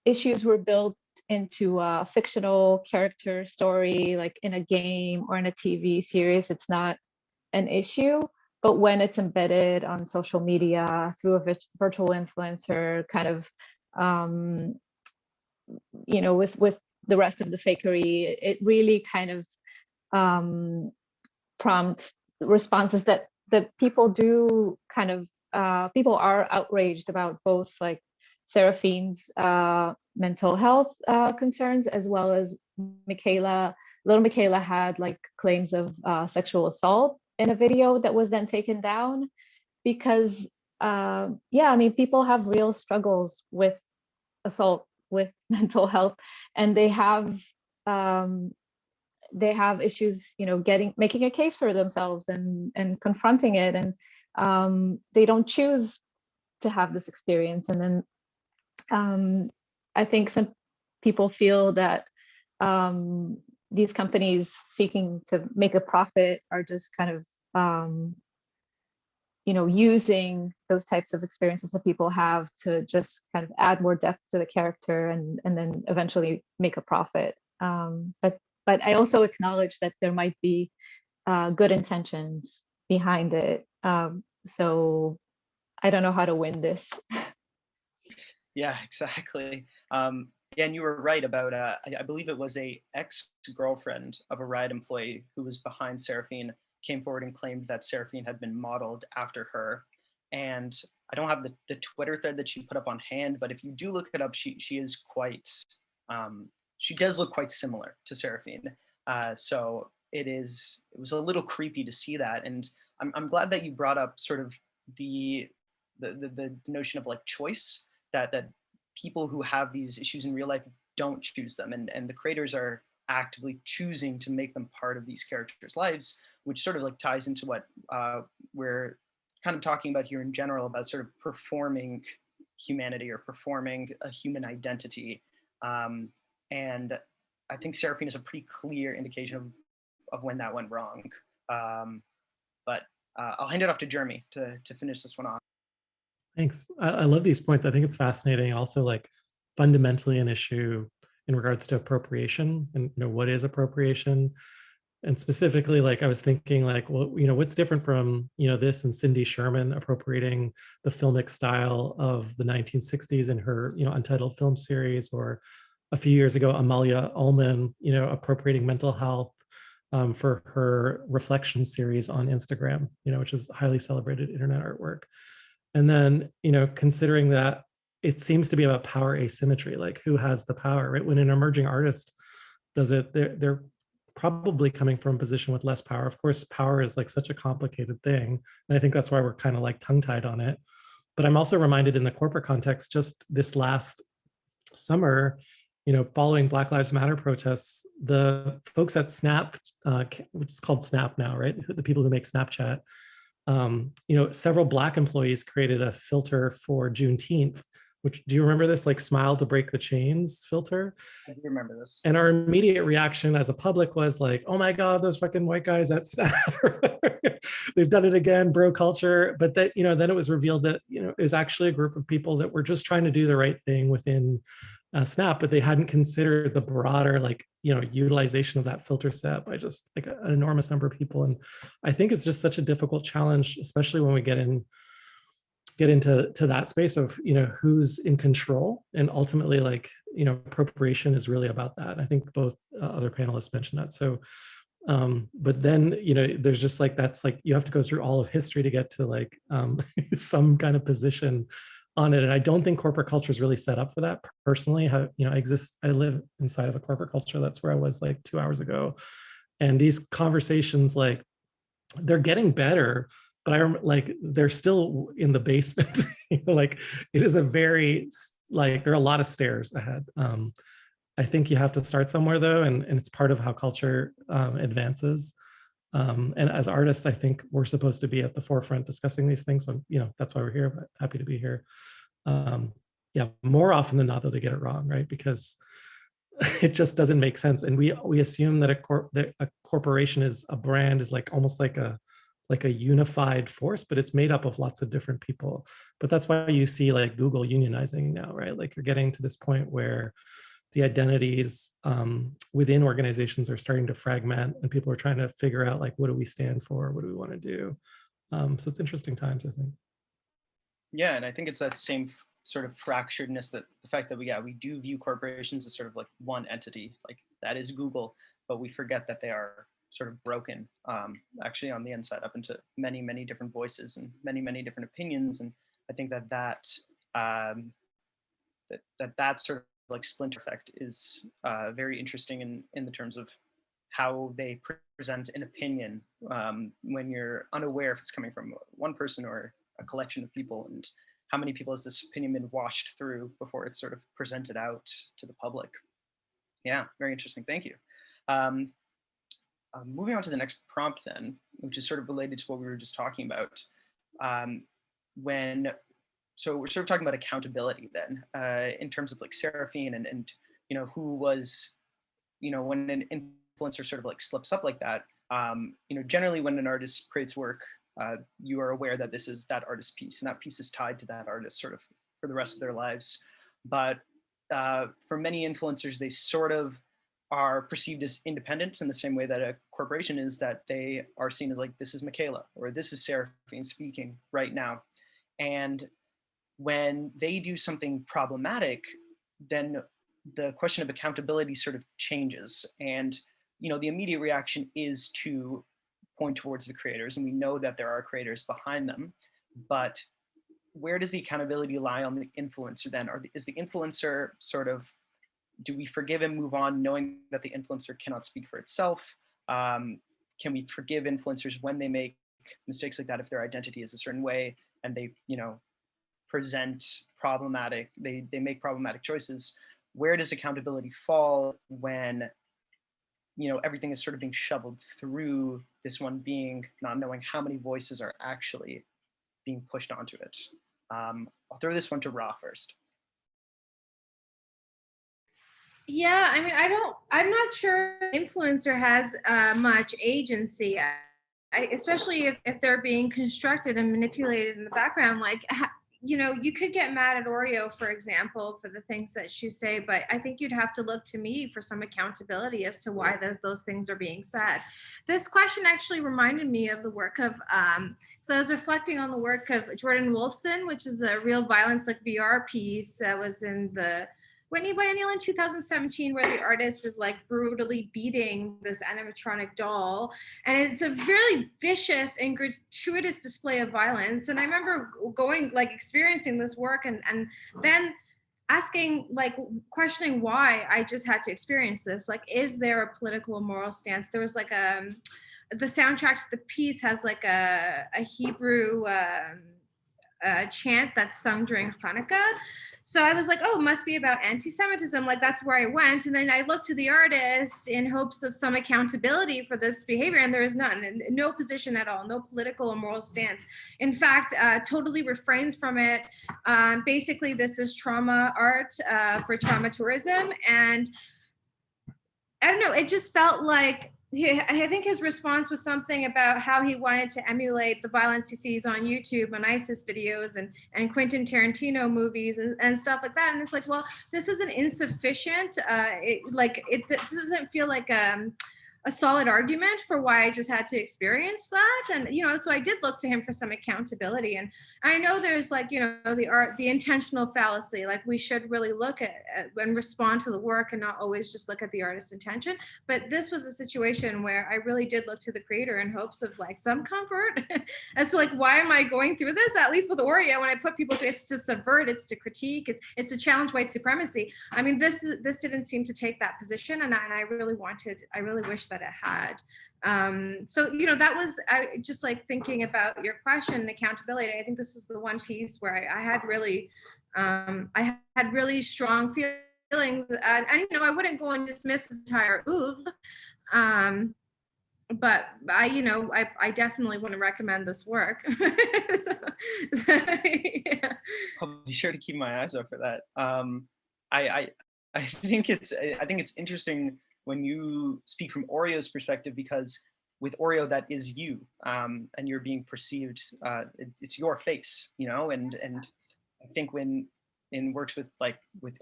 issues were built into a fictional character story, like in a game or in a TV series, it's not an issue. but when it's embedded on social media through a virtual influencer, kind of, you know, with the rest of the fakery, it really kind of prompts responses that people do kind of, people are outraged about, both like Seraphine's mental health concerns, as well as little Michaela had like claims of sexual assault in a video that was then taken down, because yeah, I mean, people have real struggles with assault, with mental health, and they have issues, you know, making a case for themselves and confronting it, and they don't choose to have this experience. And then I think some people feel that these companies seeking to make a profit are just kind of you know, using those types of experiences that people have to just kind of add more depth to the character, and then eventually make a profit. But I also acknowledge that there might be good intentions behind it. So I don't know how to win this. Yeah, exactly. Yeah, and you were right about, I believe it was a ex-girlfriend of a Riot employee who was behind Seraphine, came forward and claimed that Seraphine had been modeled after her. And I don't have the Twitter thread that she put up on hand, but if you do look it up, she is quite, she does look quite similar to Seraphine. So it was a little creepy to see that. And I'm glad that you brought up sort of the notion of like choice, that people who have these issues in real life don't choose them, and the creators are actively choosing to make them part of these characters' lives, which sort of like ties into what we're kind of talking about here in general, about sort of performing humanity or performing a human identity. And I think Seraphine is a pretty clear indication of when that went wrong. But I'll hand it off to Jeremy to finish this one off. Thanks. I love these points. I think it's fascinating. Also, like fundamentally an issue in regards to appropriation, and you know, what is appropriation? And specifically, like I was thinking, like, well, you know, what's different from, you know, this and Cindy Sherman appropriating the filmic style of the 1960s in her, you know, Untitled film series, or a few years ago, Amalia Ullman, you know, appropriating mental health for her Reflection series on Instagram, you know, which is highly celebrated internet artwork. And then, you know, considering that it seems to be about power asymmetry, like who has the power, right? When an emerging artist does it, they're probably coming from a position with less power. Of course, power is like such a complicated thing. And I think that's why we're kind of like tongue-tied on it. But I'm also reminded in the corporate context, just this last summer, you know, following Black Lives Matter protests, the folks at Snap, which is called Snap now, right? The people who make Snapchat, you know, several Black employees created a filter for Juneteenth, which, do you remember this, like smile to break the chains filter? I do remember this. And our immediate reaction as a public was like, oh my God, those fucking white guys at Snap, they've done it again, bro culture. But that, you know, then it was revealed that, you know, it was actually a group of people that were just trying to do the right thing within Snap, but they hadn't considered the broader, like, you know, utilization of that filter set by just like an enormous number of people. And I think it's just such a difficult challenge, especially when we get into that space of, you know, who's in control. And ultimately, like, you know, appropriation is really about that. I think both other panelists mentioned that. So but then, you know, there's just like, that's like, you have to go through all of history to get to like some kind of position on it. And I don't think corporate culture is really set up for that. Personally, you know, I live inside of a corporate culture. That's where I was like 2 hours ago. And these conversations, like, they're getting better, but like, they're still in the basement. You know, like, it is a very, like, there are a lot of stairs ahead. I think you have to start somewhere though, and it's part of how culture advances. And as artists, I think we're supposed to be at the forefront discussing these things. So, you know, that's why we're here, but happy to be here. Yeah, more often than not, though, they get it wrong, right? Because it just doesn't make sense. And we assume that a corporation is a brand, is like almost like a unified force, but it's made up of lots of different people. But that's why you see like Google unionizing now, right? Like, you're getting to this point where the identities within organizations are starting to fragment, and people are trying to figure out, like, what do we stand for? What do we want to do? So it's interesting times, I think. Yeah, and I think it's that same sort of fracturedness, that the fact that we do view corporations as sort of like one entity, like that is Google, but we forget that they are sort of broken actually on the inside up into many, many different voices and many, many different opinions. And I think that that sort of like splinter effect is very interesting in the terms of how they present an opinion when you're unaware if it's coming from one person or a collection of people, and how many people has this opinion been washed through before it's sort of presented out to the public. Yeah, very interesting. Thank you. Moving on to the next prompt then, which is sort of related to what we were just talking about. So we're sort of talking about accountability then, in terms of like Seraphine and who was, when an influencer sort of like slips up like that, generally when an artist creates work, you are aware that this is that artist's piece, and that piece is tied to that artist sort of for the rest of their lives. But for many influencers, they sort of are perceived as independent in the same way that a corporation is, that they are seen as like, this is Michaela, or this is Seraphine speaking right now. And when they do something problematic, then the question of accountability sort of changes. And, the immediate reaction is to point towards the creators, and we know that there are creators behind them, but where does the accountability lie on the influencer then? Or is the influencer sort of, do we forgive and move on knowing that the influencer cannot speak for itself? Can we forgive influencers when they make mistakes like that, if their identity is a certain way and they, present problematic, they make problematic choices? Where does accountability fall when, everything is sort of being shoveled through this one being, not knowing how many voices are actually being pushed onto it? I'll throw this one to Ra first. Yeah, I mean, I'm not sure influencer has much agency, especially if they're being constructed and manipulated in the background. Like, you could get mad at Oreo, for example, for the things that she say, but I think you'd have to look to me for some accountability as to why those things are being said. This question actually reminded me of the work of, so I was reflecting on the work of Jordan Wolfson, which is a real violence like VR piece that was in the Whitney Biennial in 2017, where the artist is like brutally beating this animatronic doll. And it's a really vicious and gratuitous display of violence. And I remember experiencing this work and then asking, questioning why I just had to experience this. Like, is there a political or moral stance? There was the soundtrack to the piece has like a Hebrew chant that's sung during Hanukkah. So I was like, oh, it must be about anti-Semitism. Like, that's where I went. And then I looked to the artist in hopes of some accountability for this behavior, and there is none. No position at all, no political or moral stance. In fact, totally refrains from it. Basically, this is trauma art for trauma tourism. And I don't know, it just felt like, I think his response was something about how he wanted to emulate the violence he sees on YouTube and ISIS videos and Quentin Tarantino movies and stuff like that. And it's like, well, this isn't insufficient. It doesn't feel like a solid argument for why I just had to experience that. And, so I did look to him for some accountability. And I know there's the intentional fallacy, like we should really look at and respond to the work and not always just look at the artist's intention. But this was a situation where I really did look to the creator in hopes of some comfort as to why am I going through this? At least with Oreo, when I put people through, it's to subvert, it's to critique, it's to challenge white supremacy. I mean, this didn't seem to take that position. And I really wish that it had. So, that was, I just thinking about your question and accountability. I think this is the one piece where I had really strong feelings, and I wouldn't go and dismiss this entire oeuvre, but I definitely want to recommend this work. Yeah. I'll be sure to keep my eyes out for that. I think it's interesting when you speak from Oreo's perspective, because with Oreo, that is you, and you're being perceived, it's your face, and I think when in works with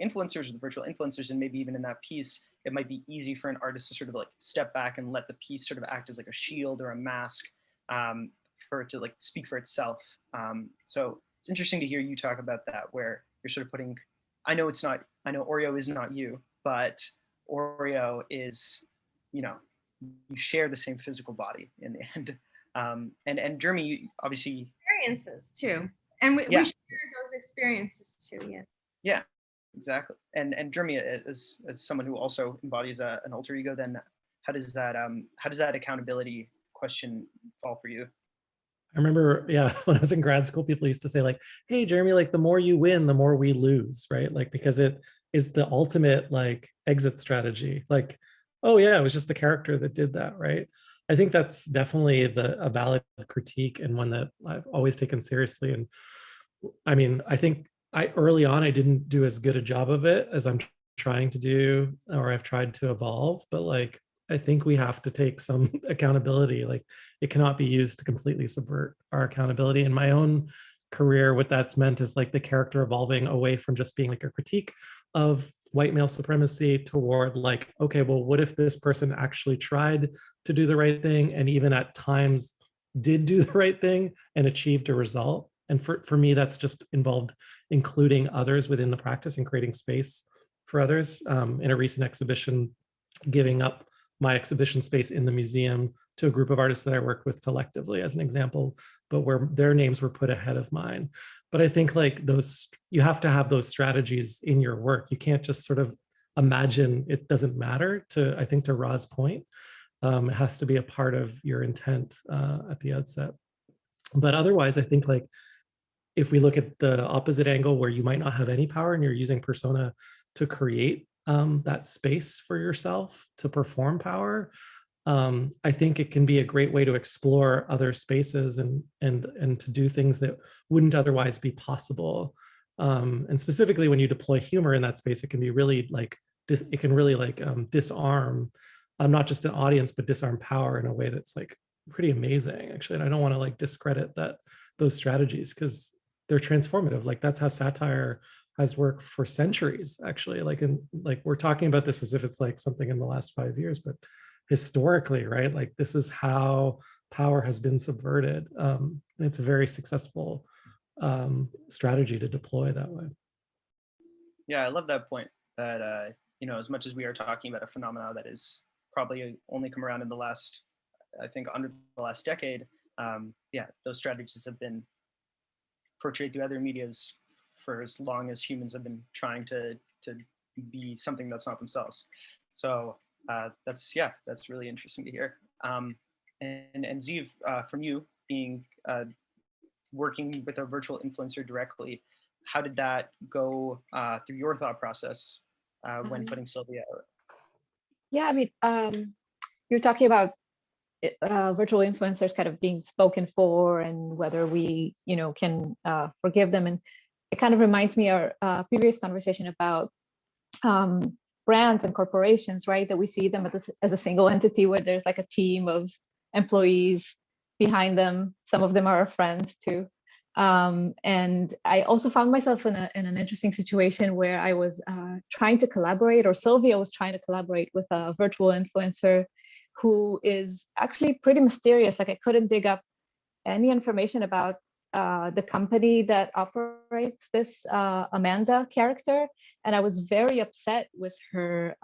influencers, with virtual influencers, and maybe even in that piece, it might be easy for an artist to sort of step back and let the piece sort of act as a shield or a mask for it to like speak for itself. So it's interesting to hear you talk about that, where you're sort of putting, I know Oreo is not you, but Oreo is, you share the same physical body in the end. And Jeremy, obviously, experiences too, and we share those experiences too. Yeah, exactly. And Jeremy, as someone who also embodies an alter ego, then how does that accountability question fall for you? I remember, when I was in grad school, people used to say like, hey, Jeremy, like the more you win, the more we lose, right? Like, because it is the ultimate like exit strategy. Like, oh yeah, it was just a character that did that, right? I think that's definitely a valid critique and one that I've always taken seriously. And I mean, I think early on, I didn't do as good a job of it as I'm trying to do, or I've tried to evolve, but like, I think we have to take some accountability. Like it cannot be used to completely subvert our accountability. In my own career, what that's meant is like the character evolving away from just being like a critique of white male supremacy toward like, okay, well, what if this person actually tried to do the right thing and even at times did do the right thing and achieved a result? And for me, that's just involved including others within the practice and creating space for others. In a recent exhibition, giving up my exhibition space in the museum to a group of artists that I worked with collectively as an example, but where their names were put ahead of mine. But I think like you have to have those strategies in your work. You can't just sort of imagine it doesn't matter. I think to Ra's point, it has to be a part of your intent at the outset. But otherwise, I think like if we look at the opposite angle where you might not have any power and you're using persona to create that space for yourself to perform power, I think it can be a great way to explore other spaces and to do things that wouldn't otherwise be possible. And specifically when you deploy humor in that space, it can be really like it can really like disarm not just an audience, but disarm power in a way that's like pretty amazing, actually. And I don't want to like discredit those strategies because they're transformative. Like that's how satire has worked for centuries, actually. Like we're talking about this as if it's like something in the last 5 years, but historically, right? Like this is how power has been subverted. And it's a very successful strategy to deploy that way. Yeah, I love that point that, as much as we are talking about a phenomena that is probably only come around in the last, I think under the last decade, those strategies have been portrayed through other medias for as long as humans have been trying to be something that's not themselves. So that's really interesting to hear. And Ziv, from you being working with a virtual influencer directly, how did that go through your thought process when putting Sylvia out? Yeah, I mean, you're talking about virtual influencers kind of being spoken for and whether we, can forgive them. And it kind of reminds me of our previous conversation about brands and corporations, right? That we see them as a single entity where there's like a team of employees behind them. Some of them are our friends too. And I also found myself in an interesting situation where I was trying to collaborate, or Sylvia was trying to collaborate with a virtual influencer who is actually pretty mysterious. Like I couldn't dig up any information about the company that operates this Amanda character. And I was very upset with her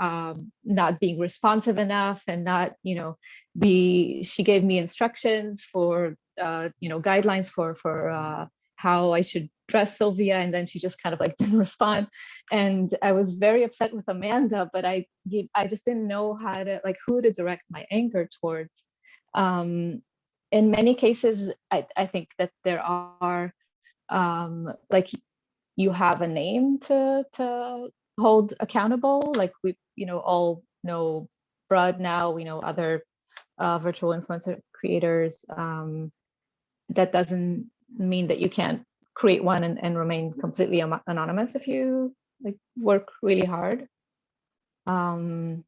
not being responsive enough and not, she gave me instructions for, guidelines for how I should dress Sylvia. And then she just kind of like didn't respond. And I was very upset with Amanda, but I just didn't know who to direct my anger towards. In many cases, I think that there are like you have a name to hold accountable. Like we, all know Brad now, we know other virtual influencer creators. That doesn't mean that you can't create one and remain completely anonymous if you like work really hard. And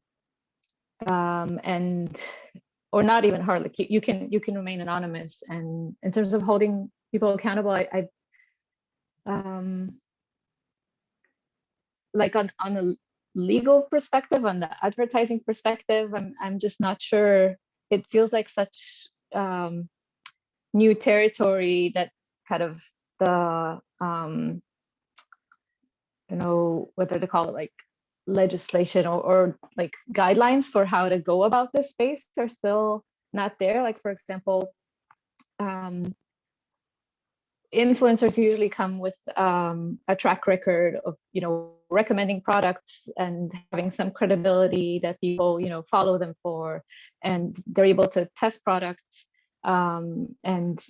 or not even hard, like you can remain anonymous. And in terms of holding people accountable, I like on a legal perspective, on the advertising perspective, I'm just not sure. It feels like such new territory that kind of the whether to call it like legislation or like guidelines for how to go about this space are still not there. Like, for example, influencers usually come with a track record of recommending products and having some credibility that people follow them for, and they're able to test products, and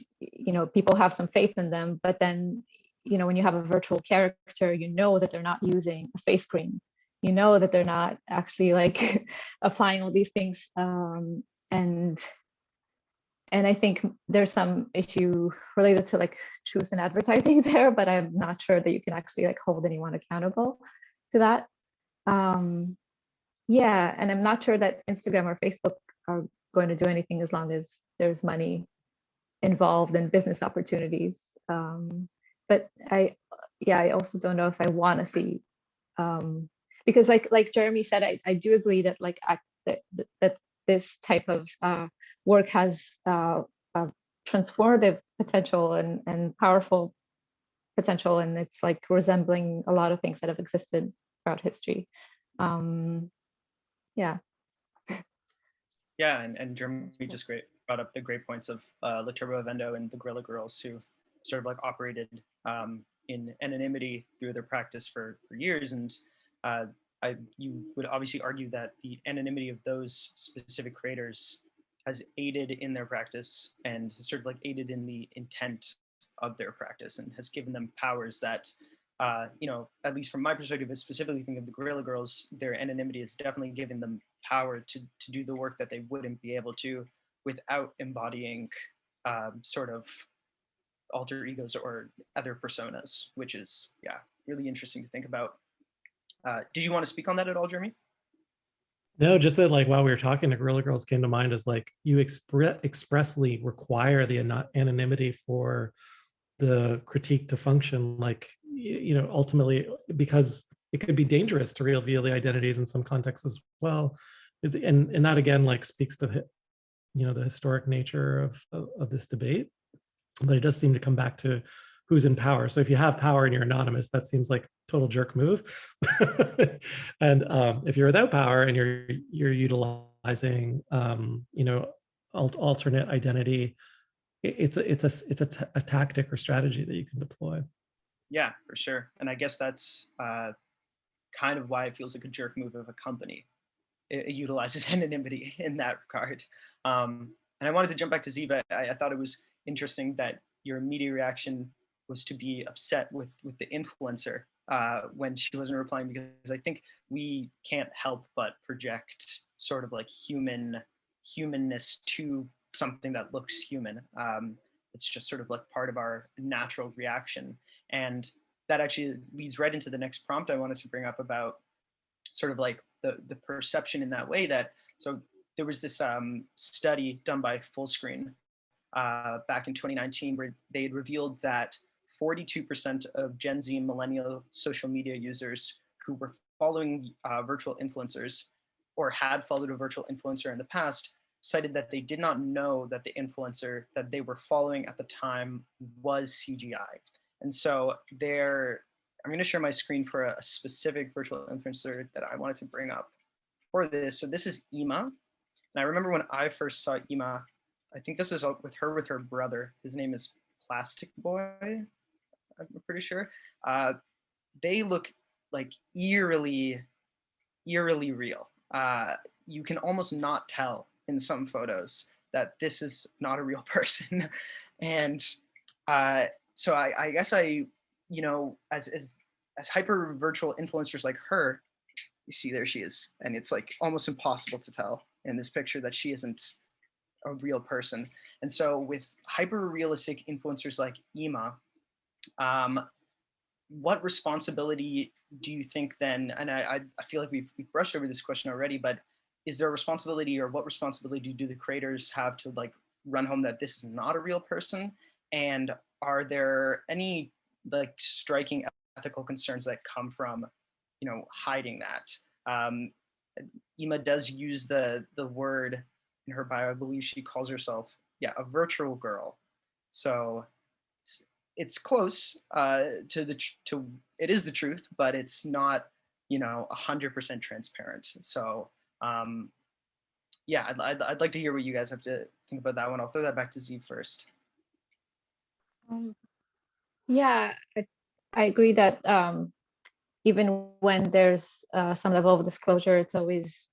people have some faith in them. But then when you have a virtual character, that they're not using a face cream, that they're not actually like applying all these things, and I think there's some issue related to like truth in advertising there, but I'm not sure that you can actually like hold anyone accountable to that. Yeah, and I'm not sure that Instagram or Facebook are going to do anything as long as there's money involved in business opportunities. But I also don't know if I want to see, because like Jeremy said, I do agree that like that this type of work has transformative potential and powerful potential, and it's like resembling a lot of things that have existed throughout history. Yeah. Yeah, and Jeremy just brought up the great points of La Turbo Vendo and the Guerrilla Girls, who sort of like operated in anonymity through their practice for years. And you would obviously argue that the anonymity of those specific creators has aided in their practice and has sort of like aided in the intent of their practice and has given them powers that, at least from my perspective, specifically think of the Guerrilla Girls, their anonymity has definitely given them power to do the work that they wouldn't be able to without embodying sort of alter egos or other personas, which is, really interesting to think about. Did you want to speak on that at all, Jeremy? No, just that like while we were talking, the Guerrilla Girls came to mind as like you expressly require the anonymity for the critique to function, like ultimately, because it could be dangerous to reveal the identities in some contexts as well. And that again like speaks to the historic nature of this debate, but it does seem to come back to who's in power. So if you have power and you're anonymous, that seems like total jerk move. And if you're without power and you're utilizing alternate identity, it's a tactic or strategy that you can deploy. Yeah, for sure. And I guess that's kind of why it feels like a jerk move of a company. It utilizes anonymity in that regard. And I wanted to jump back to Ziva. I thought it was interesting that your immediate reaction was to be upset with the influencer when she wasn't replying, because I think we can't help but project sort of like humanness to something that looks human. It's just sort of like part of our natural reaction. And that actually leads right into the next prompt I wanted to bring up about sort of like the perception in that way that, so there was this study done by Fullscreen back in 2019 where they had revealed that 42% of Gen Z and millennial social media users who were following virtual influencers or had followed a virtual influencer in the past cited that they did not know that the influencer that they were following at the time was CGI. And so I'm going to share my screen for a specific virtual influencer that I wanted to bring up for this. So this is Ima. And I remember when I first saw Ima, I think this is with her brother. His name is Plastic Boy, I'm pretty sure. They look like eerily real. You can almost not tell in some photos that this is not a real person. And so I guess as hyper virtual influencers like her, you see there she is, and it's like almost impossible to tell in this picture that she isn't a real person. And so with hyper realistic influencers like Ima, what responsibility do you think then, and I feel like we've brushed over this question already, but is there a responsibility, or what responsibility do the creators have to like run home that this is not a real person? And are there any like striking ethical concerns that come from, hiding that? Ima does use the word in her bio. I believe she calls herself, a virtual girl. So it's close to it is the truth, but it's not 100% transparent. So yeah, I'd like to hear what you guys have to think about that one. I'll throw that back to Z first. Yeah, I agree that even when there's some level of disclosure, it's always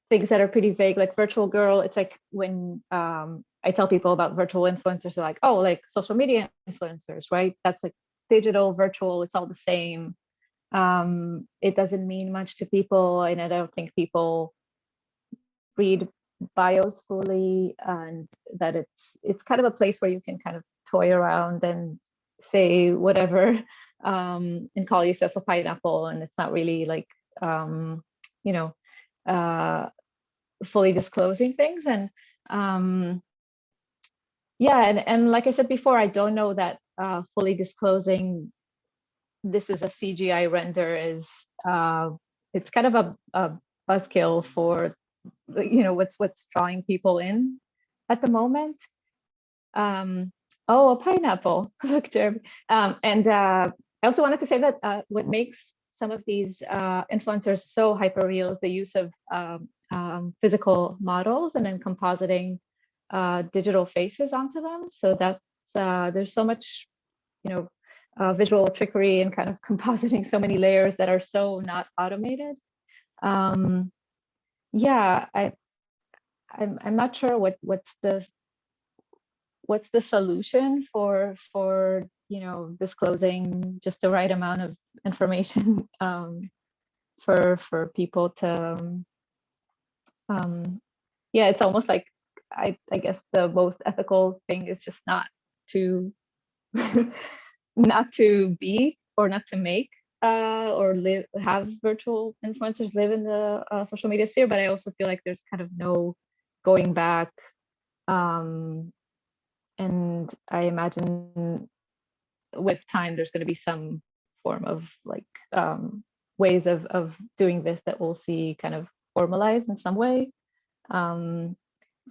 things that are pretty vague, like virtual girl. It's like when I tell people about virtual influencers, they're like, oh, like social media influencers, right? That's like digital, virtual, it's all the same. It doesn't mean much to people, and I don't think people read bios fully, and that it's kind of a place where you can kind of toy around and say whatever, and call yourself a pineapple, and it's not really like you know fully disclosing things. And yeah, and like I said before, I don't know that fully disclosing this is a CGI render is it's kind of a buzzkill for what's drawing people in at the moment. Oh, a pineapple. Look, Jeremy. And I also wanted to say that what makes some of these influencers so hyperreal is the use of physical models and then compositing digital faces onto them. So that's there's so much, visual trickery and kind of compositing so many layers that are so not automated. Yeah, I'm not sure what's the solution for disclosing just the right amount of information for people to yeah, it's almost like I guess the most ethical thing is just not to not to be or not to make or have virtual influencers live in the social media sphere. But I also feel like there's kind of no going back, and I imagine with time there's going to be some form of like ways of doing this that we'll see kind of formalized in some way. And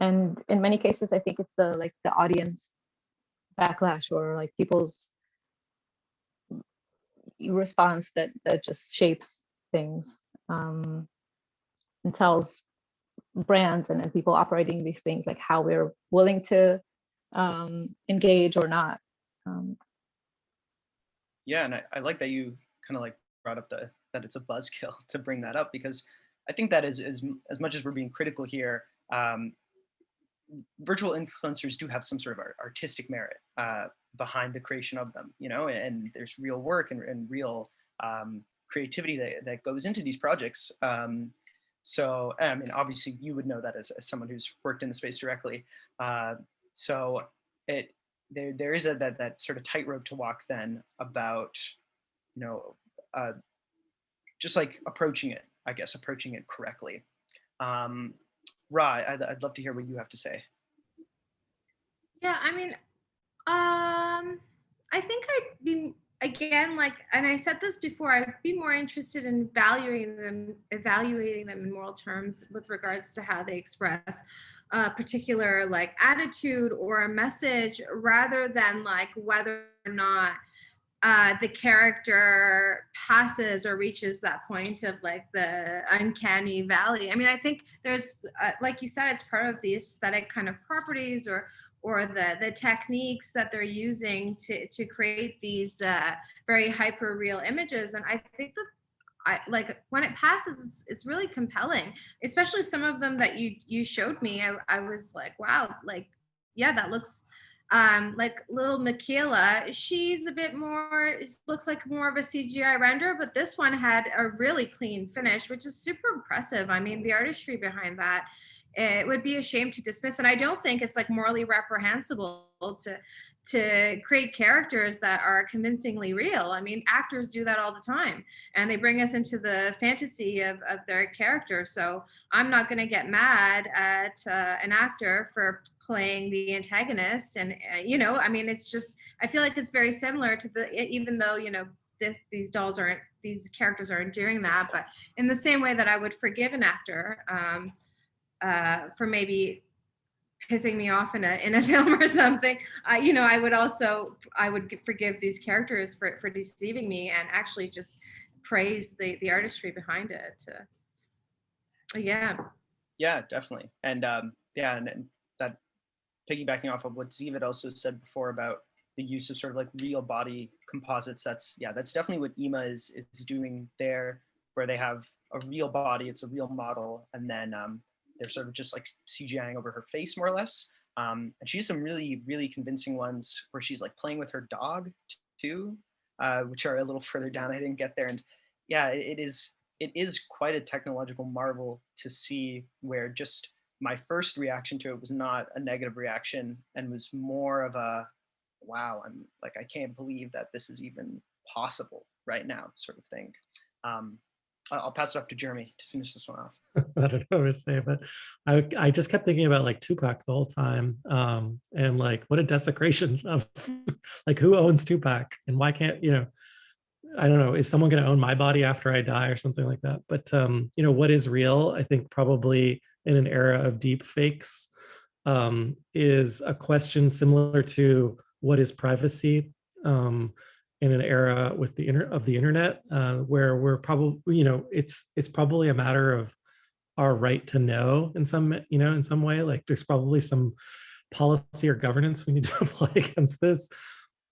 in many cases, I think it's the audience backlash or like people's response that just shapes things, and tells brands and people operating these things like how we're willing to engage or not. Yeah, and I like that you kind of like brought up that it's a buzzkill to bring that up, because I think that is as much as we're being critical here, virtual influencers do have some sort of artistic merit behind the creation of them, and there's real work and real creativity that goes into these projects. So, I mean, obviously you would know that as someone who's worked in the space directly. So there is that sort of tightrope to walk then about, just like approaching it correctly. Ra, I'd love to hear what you have to say. Yeah, I mean, I think I'd be, again, like, and I said this before, I'd be more interested in evaluating them in moral terms with regards to how they express a particular like attitude or a message, rather than like whether or not the character passes or reaches that point of like the uncanny valley. I mean, I think there's, like you said, it's part of the aesthetic kind of properties or the techniques that they're using to create these very hyper real images. And I think that like when it passes, it's really compelling, especially some of them that you showed me. I was like, wow, like, yeah, that looks like little Michaela, she's a bit more, it looks like more of a CGI render, but this one had a really clean finish, which is super impressive. I mean, the artistry behind that, it would be a shame to dismiss. And I don't think it's like morally reprehensible to create characters that are convincingly real. I mean, actors do that all the time, and they bring us into the fantasy of their character. So I'm not going to get mad at an actor for playing the antagonist. And I mean, it's just, I feel like it's very similar to even though these characters aren't doing that, but in the same way that I would forgive an actor for maybe pissing me off in a film or something, you know, I would forgive these characters for deceiving me and actually just praise the artistry behind it. Yeah. Yeah, definitely. And yeah, and that piggybacking off of what Ziva also said before about the use of sort of like real body composites, that's definitely what EMA is doing there, where they have a real body, it's a real model, and then they're sort of just like CGIing over her face more or less. And she has some really, really convincing ones where she's like playing with her dog too, which are a little further down. I didn't get there. And yeah, it is quite a technological marvel to see, where just my first reaction to it was not a negative reaction and was more of a, wow, I'm like, I can't believe that this is even possible right now sort of thing. I'll pass it up to Jeremy to finish this one off. I don't know what to say, but I just kept thinking about like Tupac the whole time, and like what a desecration of like who owns Tupac and why can't, you know, I don't know, is someone going to own my body after I die or something like that? But you know, what is real, I think probably in an era of deep fakes, is a question similar to what is privacy, in an era with the internet, where we're probably, you know, it's probably a matter of our right to know in some, you know, in some way. Like there's probably some policy or governance we need to apply against this.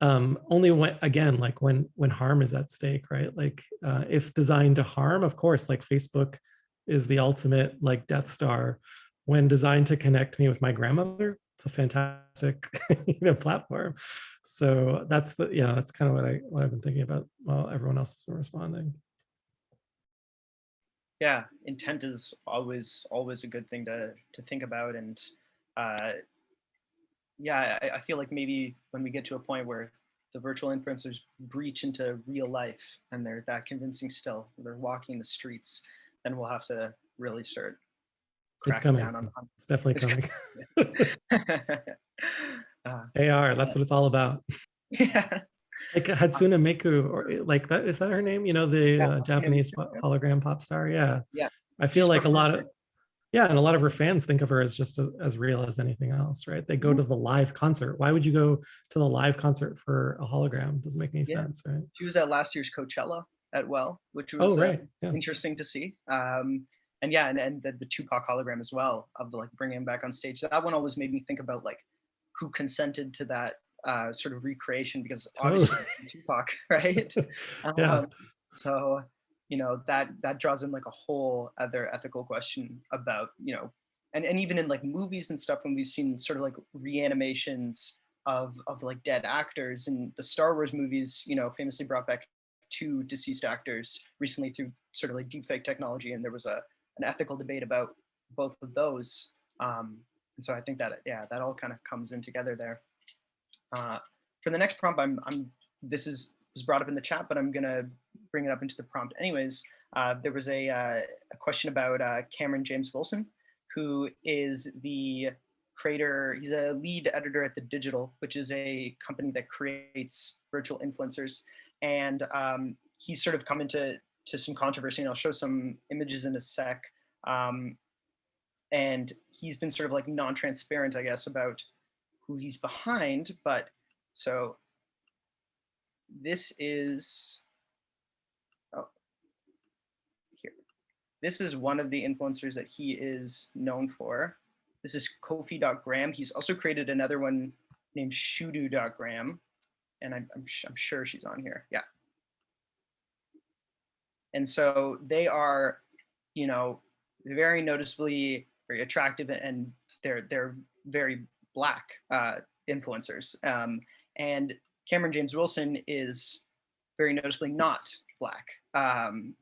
Only when, again, like when harm is at stake, right? Like if designed to harm, of course, like Facebook is the ultimate like Death Star. When designed to connect me with my grandmother, it's a fantastic you know, platform. So that's the, yeah, that's kind of what I've been thinking about while everyone else has been responding. Yeah, intent is always a good thing to think about. And yeah, I feel like maybe when we get to a point where the virtual influencers breach into real life and they're that convincing still, they're walking the streets, then we'll have to really start It's cracking coming. down on It's definitely coming. AR, that's yeah. what it's all about. Yeah. Like Hatsune Miku, or like that, is that her name? You know, the Yeah, Japanese hologram pop star. Yeah. yeah. I feel She's like a lot of, performing. yeah, and a lot of her fans think of her as just as real as anything else, right? They go to the live concert. Why would you go to the live concert for a hologram? Doesn't make any sense, right? She was at last year's Coachella at which Oh, was right. Yeah. interesting to see. And yeah, and the Tupac hologram as well, of like bringing him back on stage. That one always made me think about like who consented to that sort of recreation, because obviously Tupac, right? Yeah. So you know, that draws in like a whole other ethical question about, you know, and even in like movies and stuff, when we've seen sort of like reanimations of like dead actors, and the Star Wars movies, you know, famously brought back 2 deceased actors recently through sort of like deepfake technology, and there was an ethical debate about both of those. And so I think that, yeah, that all kind of comes in together there. For the next prompt, this was brought up in the chat, but I'm gonna bring it up into the prompt anyways. There was a question about Cameron James Wolfson, who is the creator. He's a lead editor at The Digital, which is a company that creates virtual influencers. And he's sort of come into some controversy, and I'll show some images in a sec. And he's been sort of like non-transparent, I guess, about who he's behind. But so this is, oh, here. This is one of the influencers that he is known for. This is Kofi.Graham. He's also created another one named Shudu.Graham. And I'm sure she's on here. Yeah. And so they are, you know, very noticeably very attractive, and they're very Black influencers. And Cameron James Wolfson is very noticeably not Black. I'm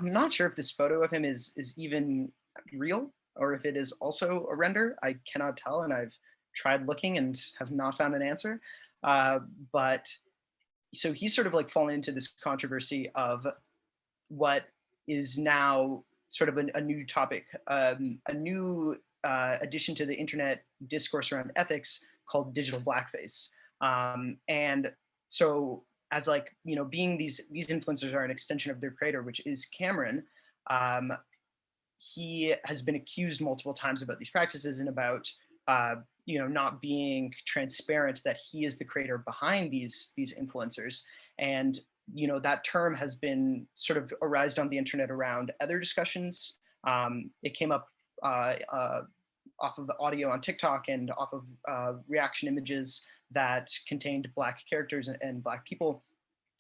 not sure if this photo of him is even real, or if it is also a render. I cannot tell, and I've tried looking and have not found an answer. But so he's sort of like fallen into this controversy of what is now sort of a new topic, a new addition to the internet discourse around ethics called digital blackface. And so, as like, you know, being these influencers are an extension of their creator, which is Cameron, he has been accused multiple times about these practices and about not being transparent that he is the creator behind these influencers. And that term has been sort of arised on the internet around other discussions. It came up off of the audio on TikTok and off of reaction images that contained Black characters and Black people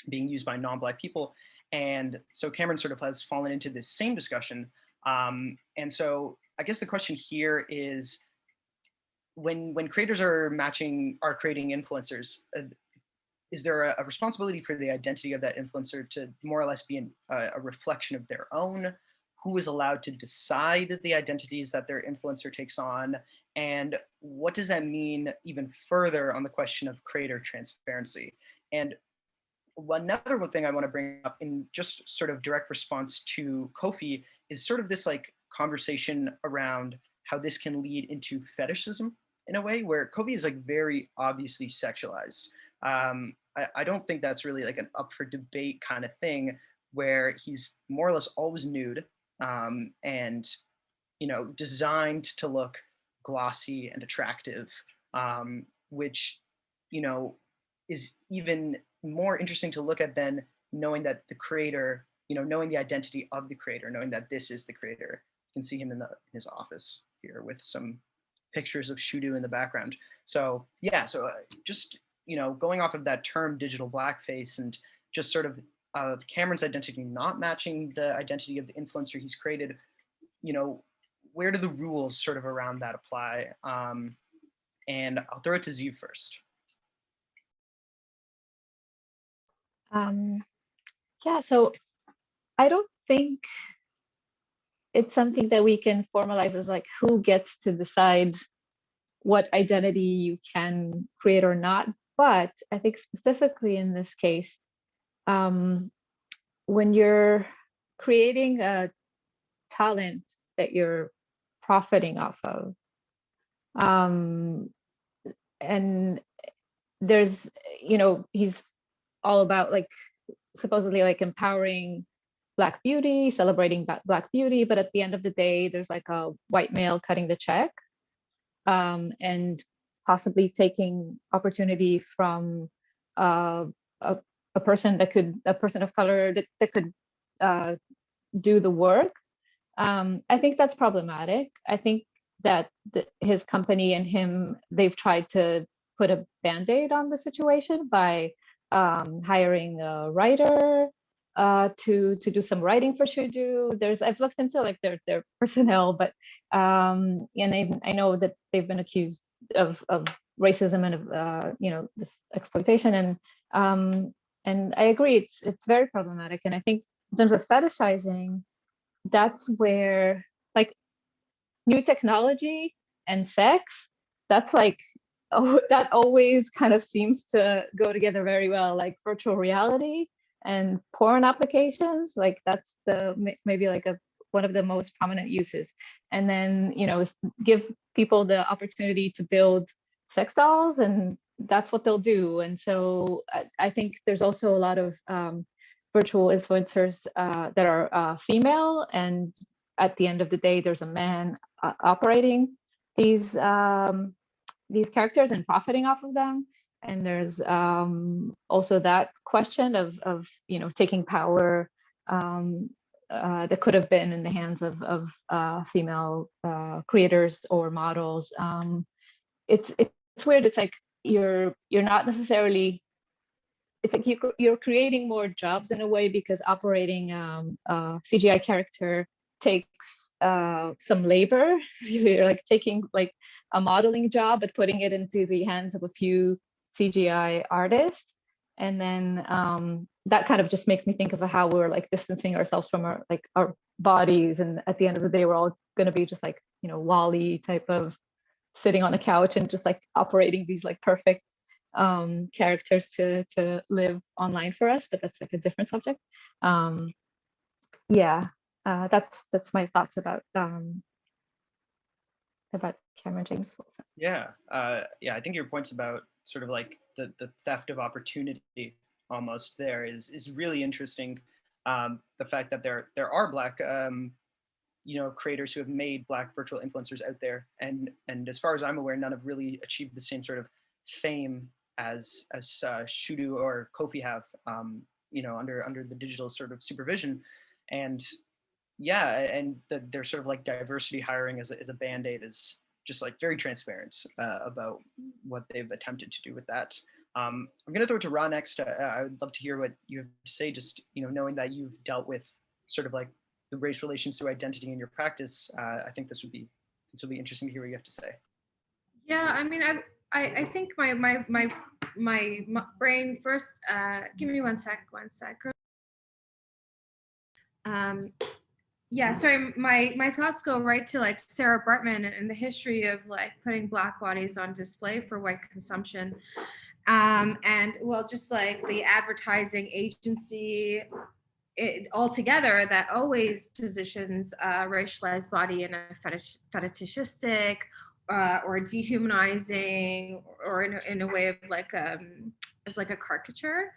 being used by non-Black people. And so Cameron sort of has fallen into this same discussion. And so I guess the question here is, when creators are creating influencers, is there a responsibility for the identity of that influencer to more or less be a reflection of their own? Who is allowed to decide the identities that their influencer takes on? And what does that mean even further on the question of creator transparency? And another one thing I want to bring up in just sort of direct response to Kofi is sort of this like conversation around how this can lead into fetishism in a way, where Kofi is like very obviously sexualized. I don't think that's really like an up for debate kind of thing, where he's more or less always nude, and designed to look glossy and attractive, which is even more interesting to look at than knowing that the creator, knowing the identity of the creator, knowing that this is the creator. You can see him in his office here with some pictures of Shudu in the background. So yeah, just going off of that term digital blackface, and just sort of Cameron's identity not matching the identity of the influencer he's created, where do the rules sort of around that apply? And I'll throw it to Ziv first. Yeah, so I don't think it's something that we can formalize as like who gets to decide what identity you can create or not. But I think specifically in this case, when you're creating a talent that you're profiting off of, and there's, he's all about like supposedly like empowering Black beauty, celebrating Black beauty, but at the end of the day, there's like a white male cutting the check, and possibly taking opportunity from a person of color that could do the work. I think that's problematic. I think that his company and him, they've tried to put a band-aid on the situation by hiring a writer to do some writing for Shudu. I've looked into like their personnel, but and I know that they've been accused of racism and of this exploitation, and I agree it's very problematic. And I think in terms of fetishizing, that's where like new technology and sex, that's like, oh, that always kind of seems to go together very well, like virtual reality and porn applications, like that's maybe like one of the most prominent uses. And then give people the opportunity to build sex dolls, and that's what they'll do. And so I think there's also a lot of virtual influencers that are female, and at the end of the day there's a man operating these characters and profiting off of them. And there's also that question of taking power that could have been in the hands of female creators or models. It's weird. It's like you're not necessarily. It's like you're creating more jobs in a way, because operating a CGI character takes some labor. You're like taking like a modeling job but putting it into the hands of a few CGI artists, and then that kind of just makes me think of how we're like distancing ourselves from our bodies, and at the end of the day we're all going to be just like Wall-E type of sitting on a couch and just like operating these like perfect characters to live online for us. But that's like a different subject. Yeah, that's my thoughts about Cameron James Wolfson. Yeah, I think your points about sort of like the theft of opportunity almost there is really interesting. The fact that there are Black creators who have made Black virtual influencers out there, and as far as I'm aware, none have really achieved the same sort of fame as Shudu or Kofi have, under the digital sort of supervision. And yeah, and their sort of like diversity hiring as a band-aid is just like very transparent about what they've attempted to do with that. I'm going to throw it to Ra next. I would love to hear what you have to say, just knowing that you've dealt with sort of like the race relations to identity in your practice. I think this will be interesting to hear what you have to say. Yeah, I mean, I think my brain first. Give me one sec. Yeah, sorry, my thoughts go right to like Sarah Bartman and the history of like putting Black bodies on display for white consumption. And well, just like the advertising agency altogether that always positions a racialized body in a fetishistic or dehumanizing, or in a way of like as like a caricature.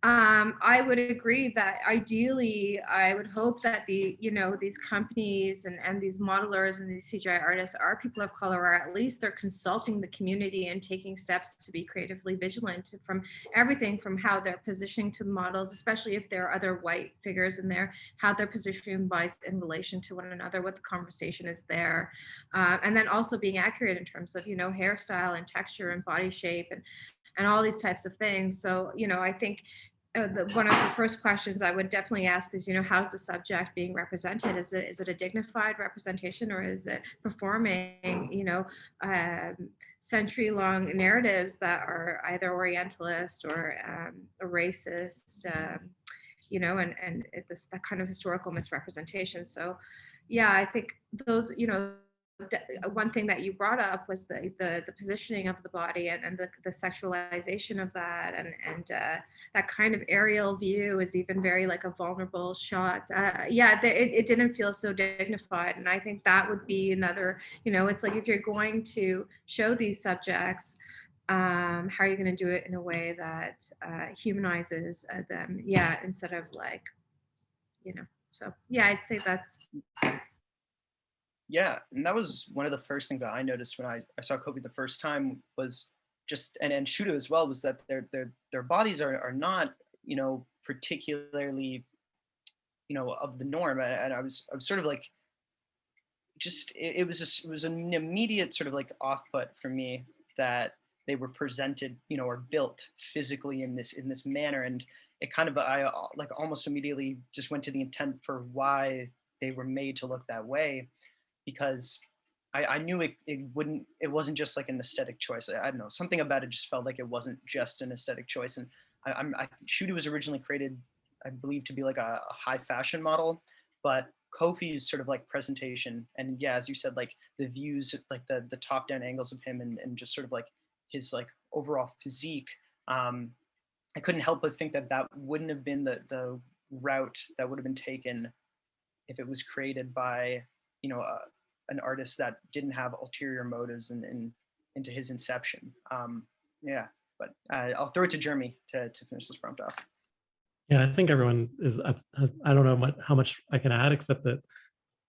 I would agree that ideally, I would hope that these companies and these modelers and these CGI artists are people of color, or at least they're consulting the community and taking steps to be creatively vigilant from everything from how they're positioning to the models, especially if there are other white figures in there, how they're positioning bodies in relation to one another, what the conversation is there. And then also being accurate in terms of, hairstyle and texture and body shape and all these types of things. So, I think one of the first questions I would definitely ask is, how's the subject being represented? Is it a dignified representation, or is it performing, century-long narratives that are either Orientalist or racist, and that kind of historical misrepresentation. So, yeah, I think those, one thing that you brought up was the positioning of the body and the sexualization of that, and that kind of aerial view is even very like a vulnerable shot. It didn't feel so dignified, and I think that would be another, it's like if you're going to show these subjects, how are you going to do it in a way that humanizes them, instead of like, so yeah, I'd say that's. Yeah, and that was one of the first things that I noticed when I saw Kobe the first time, was just, and Shudo as well, was that their bodies are not, particularly, of the norm. And I was sort of like, just, it was an immediate sort of like off-put for me that they were presented, or built physically in this manner. And it kind of, I like almost immediately just went to the intent for why they were made to look that way. Because I knew it wasn't just like an aesthetic choice. I don't know, something about it just felt like it wasn't just an aesthetic choice. And Shudu was originally created, I believe, to be like a high fashion model, but Kofi's sort of like presentation, and yeah, as you said, like the views, like the top down angles of him, and just sort of like his like overall physique, I couldn't help but think that wouldn't have been the route that would have been taken if it was created by, an artist that didn't have ulterior motives into his inception. But I'll throw it to Jeremy to finish this prompt off. Yeah, I think everyone is, I don't know how much I can add, except that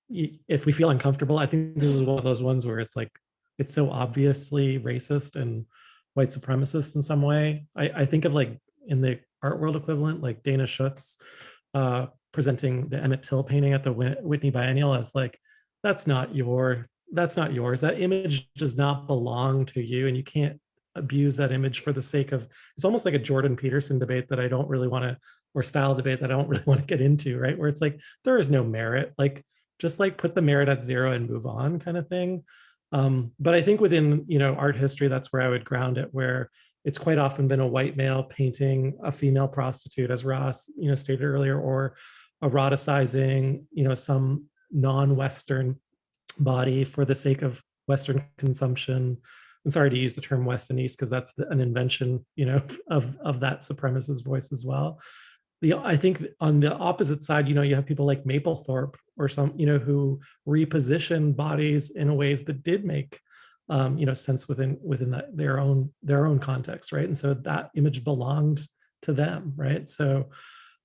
if we feel uncomfortable, I think this is one of those ones where it's like, it's so obviously racist and white supremacist in some way. I think of like in the art world equivalent, like Dana Schutz presenting the Emmett Till painting at the Whitney Biennial as like, that's not yours. That image does not belong to you, and you can't abuse that image for the sake of, it's almost like a Jordan Peterson debate that I don't really want to, or style debate that I don't really want to get into, right? Where it's like, there is no merit, like just like put the merit at zero and move on kind of thing. But I think within, art history, that's where I would ground it, where it's quite often been a white male painting a female prostitute, as Ross, stated earlier, or eroticizing, some non-Western body for the sake of Western consumption. I'm sorry to use the term West and East because that's an invention, of that supremacist voice as well. I think on the opposite side, you have people like Mapplethorpe or some, who reposition bodies in ways that did make, sense within their own context, right? And so that image belonged to them, right? So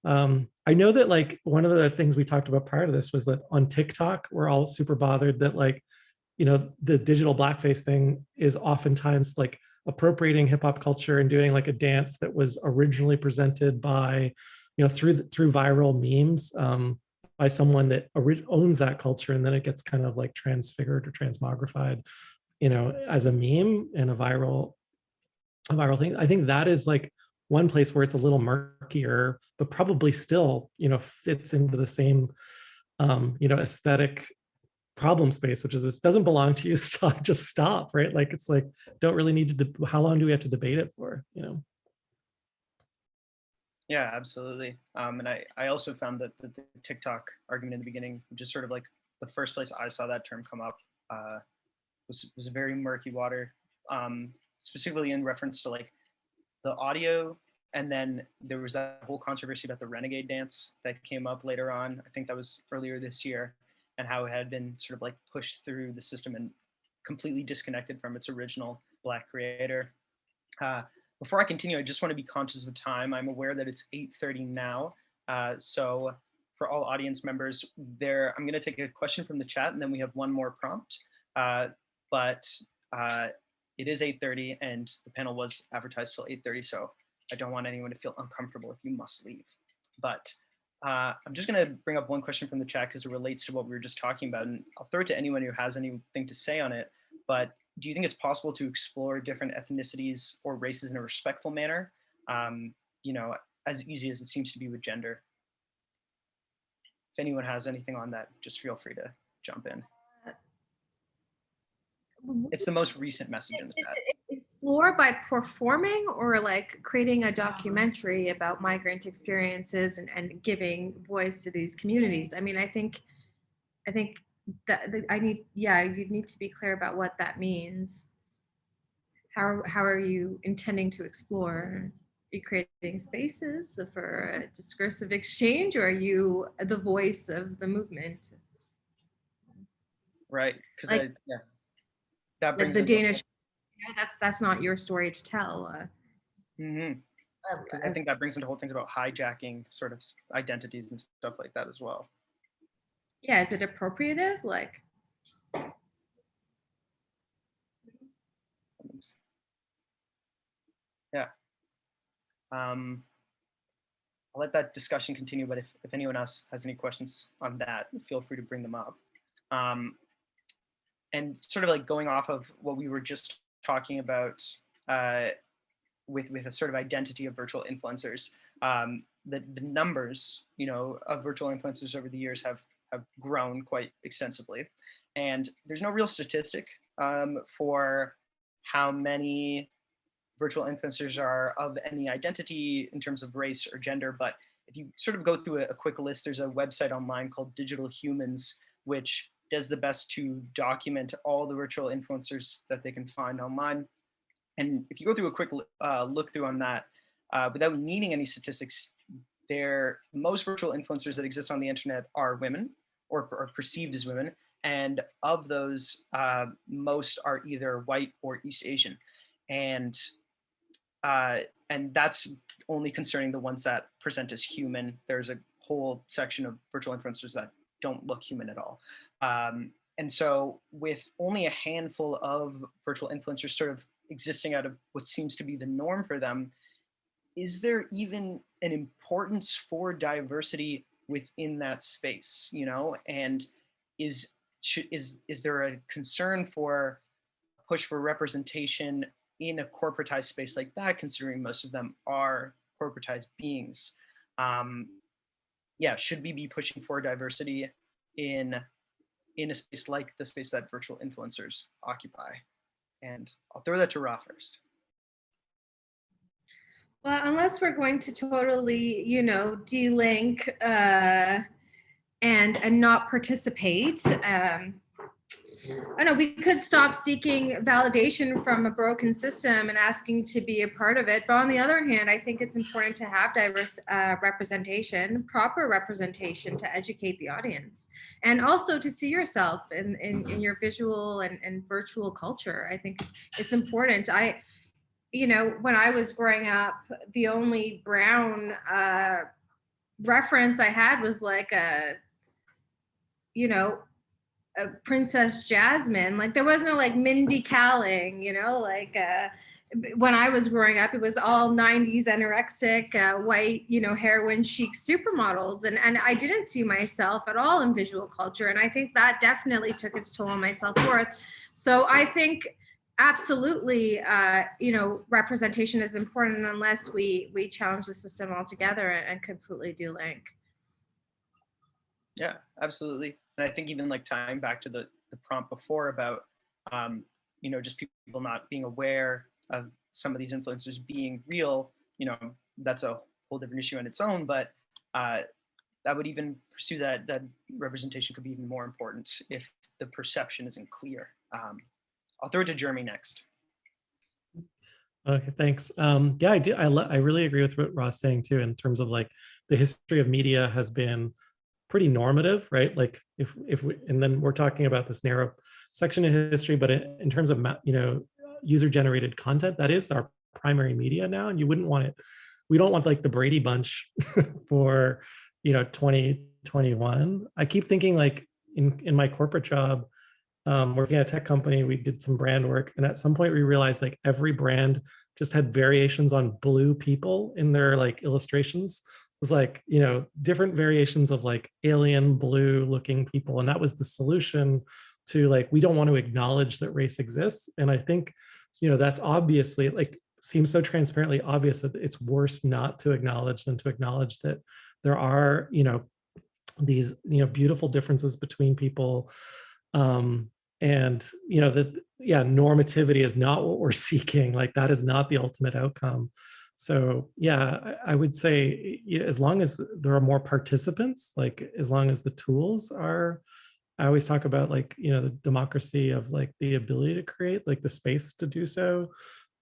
I know that like one of the things we talked about prior to this was that on TikTok, we're all super bothered that like, you know, the digital blackface thing is oftentimes like appropriating hip hop culture and doing like a dance that was originally presented by, you know, through viral memes by someone that owns that culture, and then it gets kind of like transfigured or transmogrified, you know, as a meme and a viral thing. I think that is like one place where it's a little murkier, but probably still, you know, fits into the same, you know, aesthetic problem space, which is this doesn't belong to you. Stop, just stop, right? Like it's like don't really need to. How long do we have to debate it for? You know? Yeah, absolutely. And I also found that the TikTok argument in the beginning, just sort of like the first place I saw that term come up, was a very murky water, specifically in reference to like the audio. And then there was that whole controversy about the renegade dance that came up later on. I think that was earlier this year, and how it had been sort of like pushed through the system and completely disconnected from its original Black creator. Before I continue, I just want to be conscious of time. I'm aware that it's 8:30 now. So for all audience members there, I'm going to take a question from the chat, and then we have one more prompt. But it is 8:30 and the panel was advertised till 8:30. So I don't want anyone to feel uncomfortable if you must leave. But I'm just going to bring up one question from the chat because it relates to what we were just talking about. And I'll throw it to anyone who has anything to say on it. But do you think it's possible to explore different ethnicities or races in a respectful manner? You know, as easy as it seems to be with gender. If anyone has anything on that, just feel free to jump in. It's the most recent message in the chat. Explore by performing or like creating a documentary about migrant experiences and giving voice to these communities. I mean, I think that you need to be clear about what that means. How are you intending to explore? Are you creating spaces for a discursive exchange, or are you the voice of the movement? Right, because like, that brings like the Danish. You know, that's not your story to tell. Because I think that brings into whole things about hijacking sort of identities and stuff like that as well. Yeah, is it appropriative? Like, yeah. I'll let that discussion continue, but if anyone else has any questions on that, feel free to bring them up. And sort of like going off of what we were just talking about with a sort of identity of virtual influencers, the numbers, you know, of virtual influencers over the years have grown quite extensively. And there's no real statistic for how many virtual influencers are of any identity in terms of race or gender. But if you sort of go through a quick list, there's a website online called Digital Humans, which does the best to document all the virtual influencers that they can find online. And if you go through a quick look through on that, without needing any statistics, most virtual influencers that exist on the internet are women or are perceived as women. And of those, most are either white or East Asian. And that's only concerning the ones that present as human. There's a whole section of virtual influencers that don't look human at all. And so with only a handful of virtual influencers sort of existing out of what seems to be the norm for them, is there even an importance for diversity within that space, you know? And is there a concern for push for representation in a corporatized space like that, considering most of them are corporatized beings? Yeah, should we be pushing for diversity in a space like the space that virtual influencers occupy? And I'll throw that to Ra first. Well, unless we're going to totally, you know, delink and not participate, I know we could stop seeking validation from a broken system and asking to be a part of it. But on the other hand, I think it's important to have diverse representation, proper representation to educate the audience, and also to see yourself in your visual and virtual culture. I think it's important. You know, when I was growing up, the only brown reference I had was like a Princess Jasmine. Like there was no like Mindy Kaling, like when I was growing up, it was all 90s anorexic, white, heroin chic supermodels. And I didn't see myself at all in visual culture. And I think that definitely took its toll on my self-worth. So I think absolutely, representation is important unless we challenge the system altogether and completely delink. Yeah, absolutely. And I think even like tying back to the prompt before about, just people not being aware of some of these influencers being real, that's a whole different issue on its own, but I would even pursue that representation could be even more important if the perception isn't clear. I'll throw it to Jeremy next. Okay, thanks. Yeah, I do. I really agree with what Ross saying too, in terms of like the history of media has been pretty normative, right? Like if we, and then we're talking about this narrow section of history, but in terms of, user generated content, that is our primary media now. And you wouldn't want it. We don't want like the Brady Bunch for, 2021. I keep thinking like in my corporate job, working at a tech company, we did some brand work. And at some point we realized like every brand just had variations on blue people in their like illustrations. It was like, different variations of like alien blue looking people. And that was the solution to like, we don't want to acknowledge that race exists. And I think, that's obviously like, seems so transparently obvious that it's worse not to acknowledge than to acknowledge that there are, these, beautiful differences between people. And normativity is not what we're seeking. Like that is not the ultimate outcome. So yeah, I would say as long as there are more participants, like as long as the tools are, I always talk about like, the democracy of like the ability to create, like the space to do so.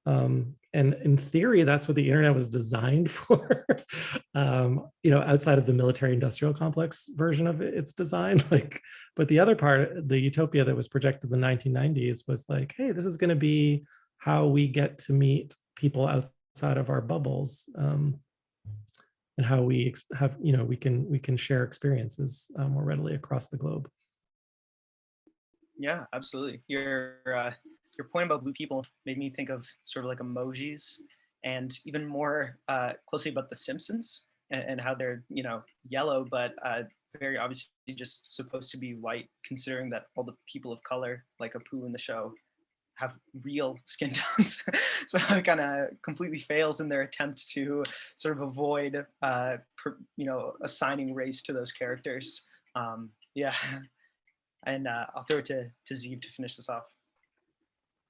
And in theory, that's what the internet was designed for. Outside of the military industrial complex version of its design, like, but the other part, the utopia that was projected in the 1990s was like, hey, this is going to be how we get to meet people outside of our bubbles, and how we have, we can share experiences more readily across the globe. Yeah, absolutely. Your point about blue people made me think of sort of like emojis, and even more closely about The Simpsons and how they're yellow, but very obviously just supposed to be white, considering that all the people of color, like Apu in the show, have real skin tones. So it kind of completely fails in their attempt to sort of avoid assigning race to those characters. Yeah. And I'll throw it to Zeev to finish this off.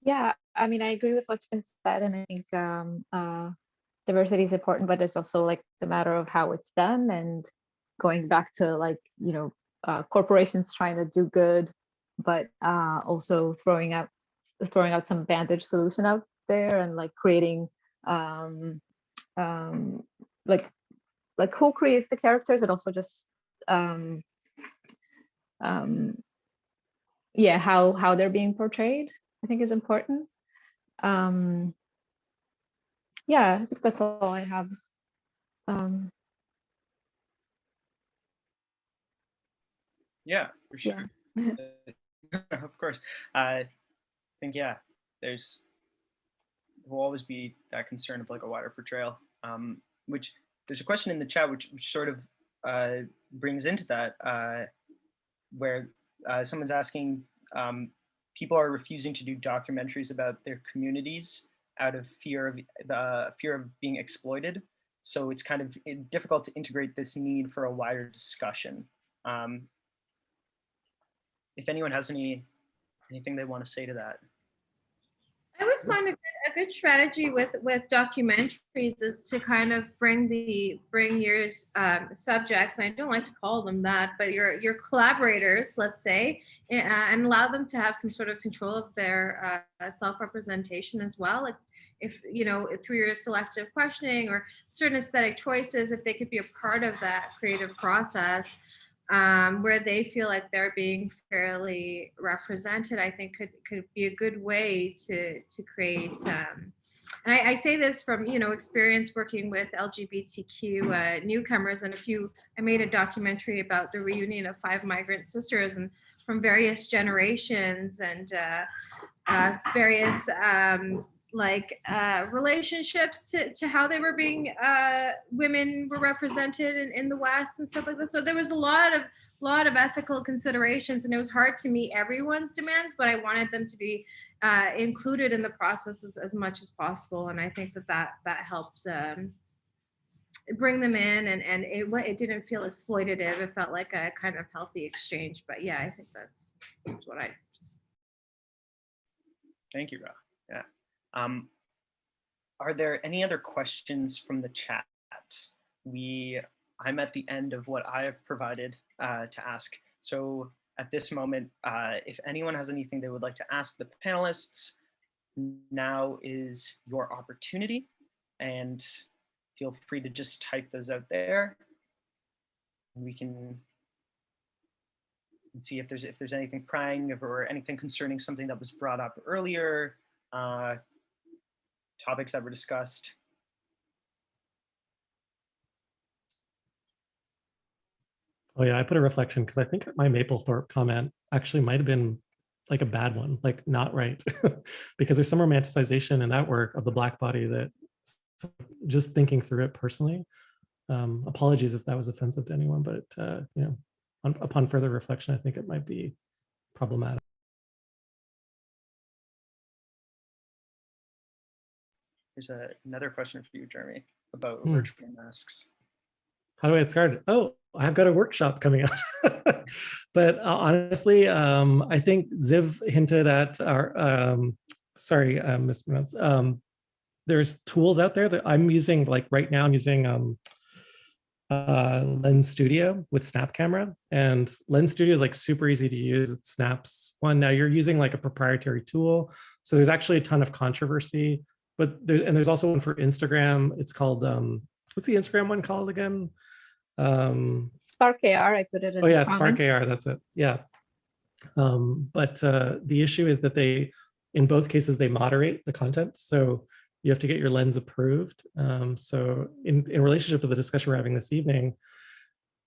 Yeah, I mean, I agree with what's been said, and I think diversity is important, but it's also like the matter of how it's done, and going back to like, corporations trying to do good, but also throwing out some bandage solution out there, and like creating like who creates the characters, and also just how they're being portrayed, I think is important. I think that's all I have. Yeah, for sure. Yeah. Of course. I think, will always be that concern of like a wider portrayal, which there's a question in the chat which sort of brings into that, where someone's asking, people are refusing to do documentaries about their communities out of fear of being exploited. So it's kind of difficult to integrate this need for a wider discussion. If anyone has anything they want to say to that. I always find a good strategy with documentaries is to kind of bring your subjects, and I don't like to call them that, but your collaborators, let's say, and allow them to have some sort of control of their self-representation as well. Like if through your selective questioning or certain aesthetic choices, if they could be a part of that creative process, where they feel like they're being fairly represented, I think could be a good way to create And I say this from, experience working with LGBTQ newcomers, and I made a documentary about the reunion of 5 migrant sisters and from various generations and various relationships to how they were being women were represented in the West and stuff like that. So there was a lot of ethical considerations, and it was hard to meet everyone's demands, but I wanted them to be included in the process as much as possible. And I think that helped bring them in, and it didn't feel exploitative. It felt like a kind of healthy exchange. But yeah, I think that's what I just. Thank you, Ra. Yeah. Are there any other questions from the chat? I'm at the end of what I have provided to ask. So at this moment, if anyone has anything they would like to ask the panelists, now is your opportunity, and feel free to just type those out there. We can see if there's anything prying or anything concerning something that was brought up earlier, topics that were discussed. Oh yeah, I put a reflection because I think my Maplethorpe comment actually might have been like a bad one, like not right, because there's some romanticization in that work of the Black body that, just thinking through it personally, apologies if that was offensive to anyone, but upon further reflection, I think it might be problematic. There's another question for you, Jeremy, about virtual masks. How do I get started? Oh, I've got a workshop coming up. But honestly, I think Ziv hinted at our, sorry, mispronounced. There's tools out there that I'm using, like right now I'm using Lens Studio with Snap Camera, and Lens Studio is like super easy to use. It snaps one. Now you're using like a proprietary tool, so there's actually a ton of controversy. But there's also one for Instagram. It's called what's the Instagram one called again? Spark AR. I put it in. Oh yeah, Spark AR. That's it. Yeah. But the issue is that in both cases, they moderate the content. So you have to get your lens approved. So in relationship to the discussion we're having this evening,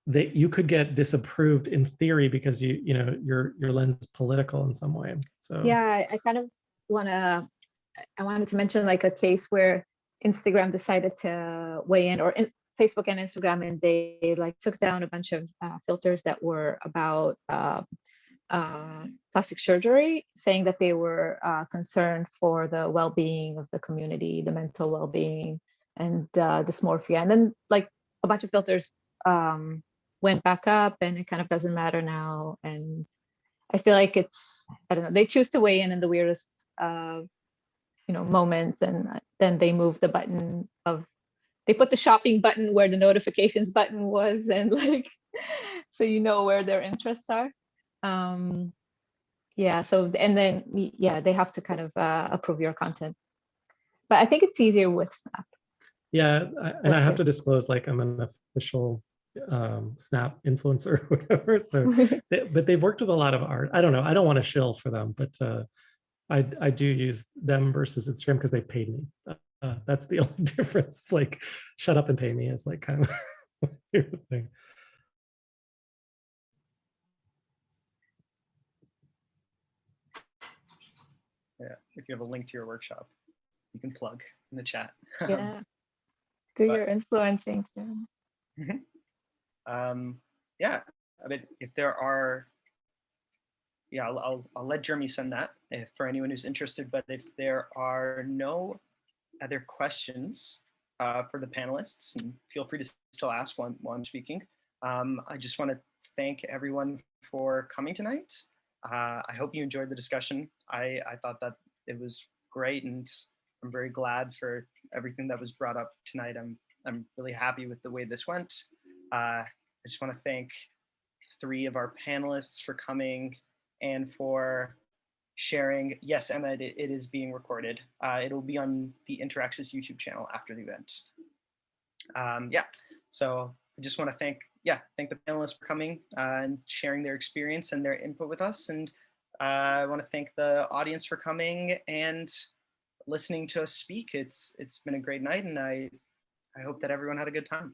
that you could get disapproved in theory because your lens is political in some way. So yeah, I kind of wanted to mention like a case where Instagram decided to weigh in, or Facebook and Instagram, and they like took down a bunch of filters that were about plastic surgery, saying that they were concerned for the well-being of the community, the mental well-being, and dysmorphia. And then like a bunch of filters went back up, and it kind of doesn't matter now. And I feel like I don't know, they choose to weigh in the weirdest moments, and then they move the button they put the shopping button where the notifications button was, and like so where their interests are. Yeah, so and then they have to kind of approve your content, but I think it's easier with Snap. Yeah, and I have to disclose, like, I'm an official Snap influencer or whatever, so but they've worked with a lot of art. I don't know, I don't want to shill for them, but I do use them versus Instagram because they paid me. That's the only difference. Like, shut up and pay me is like kind of a favorite thing. Yeah, if you have a link to your workshop, you can plug in the chat. Yeah, do your influencing. Yeah, I mean, if there are, yeah, I'll let Jeremy send that for anyone who's interested. But if there are no other questions for the panelists, and feel free to still ask while I'm speaking. I just want to thank everyone for coming tonight. I hope you enjoyed the discussion. I thought that it was great, and I'm very glad for everything that was brought up tonight. I'm really happy with the way this went. I just want to thank 3 of our panelists for coming and for sharing. Yes, Emma, it is being recorded. It'll be on the Interaxis YouTube channel after the event. Yeah, so I just want to thank the panelists for coming and sharing their experience and their input with us. And I want to thank the audience for coming, and listening to us speak. It's been a great night, and I hope that everyone had a good time.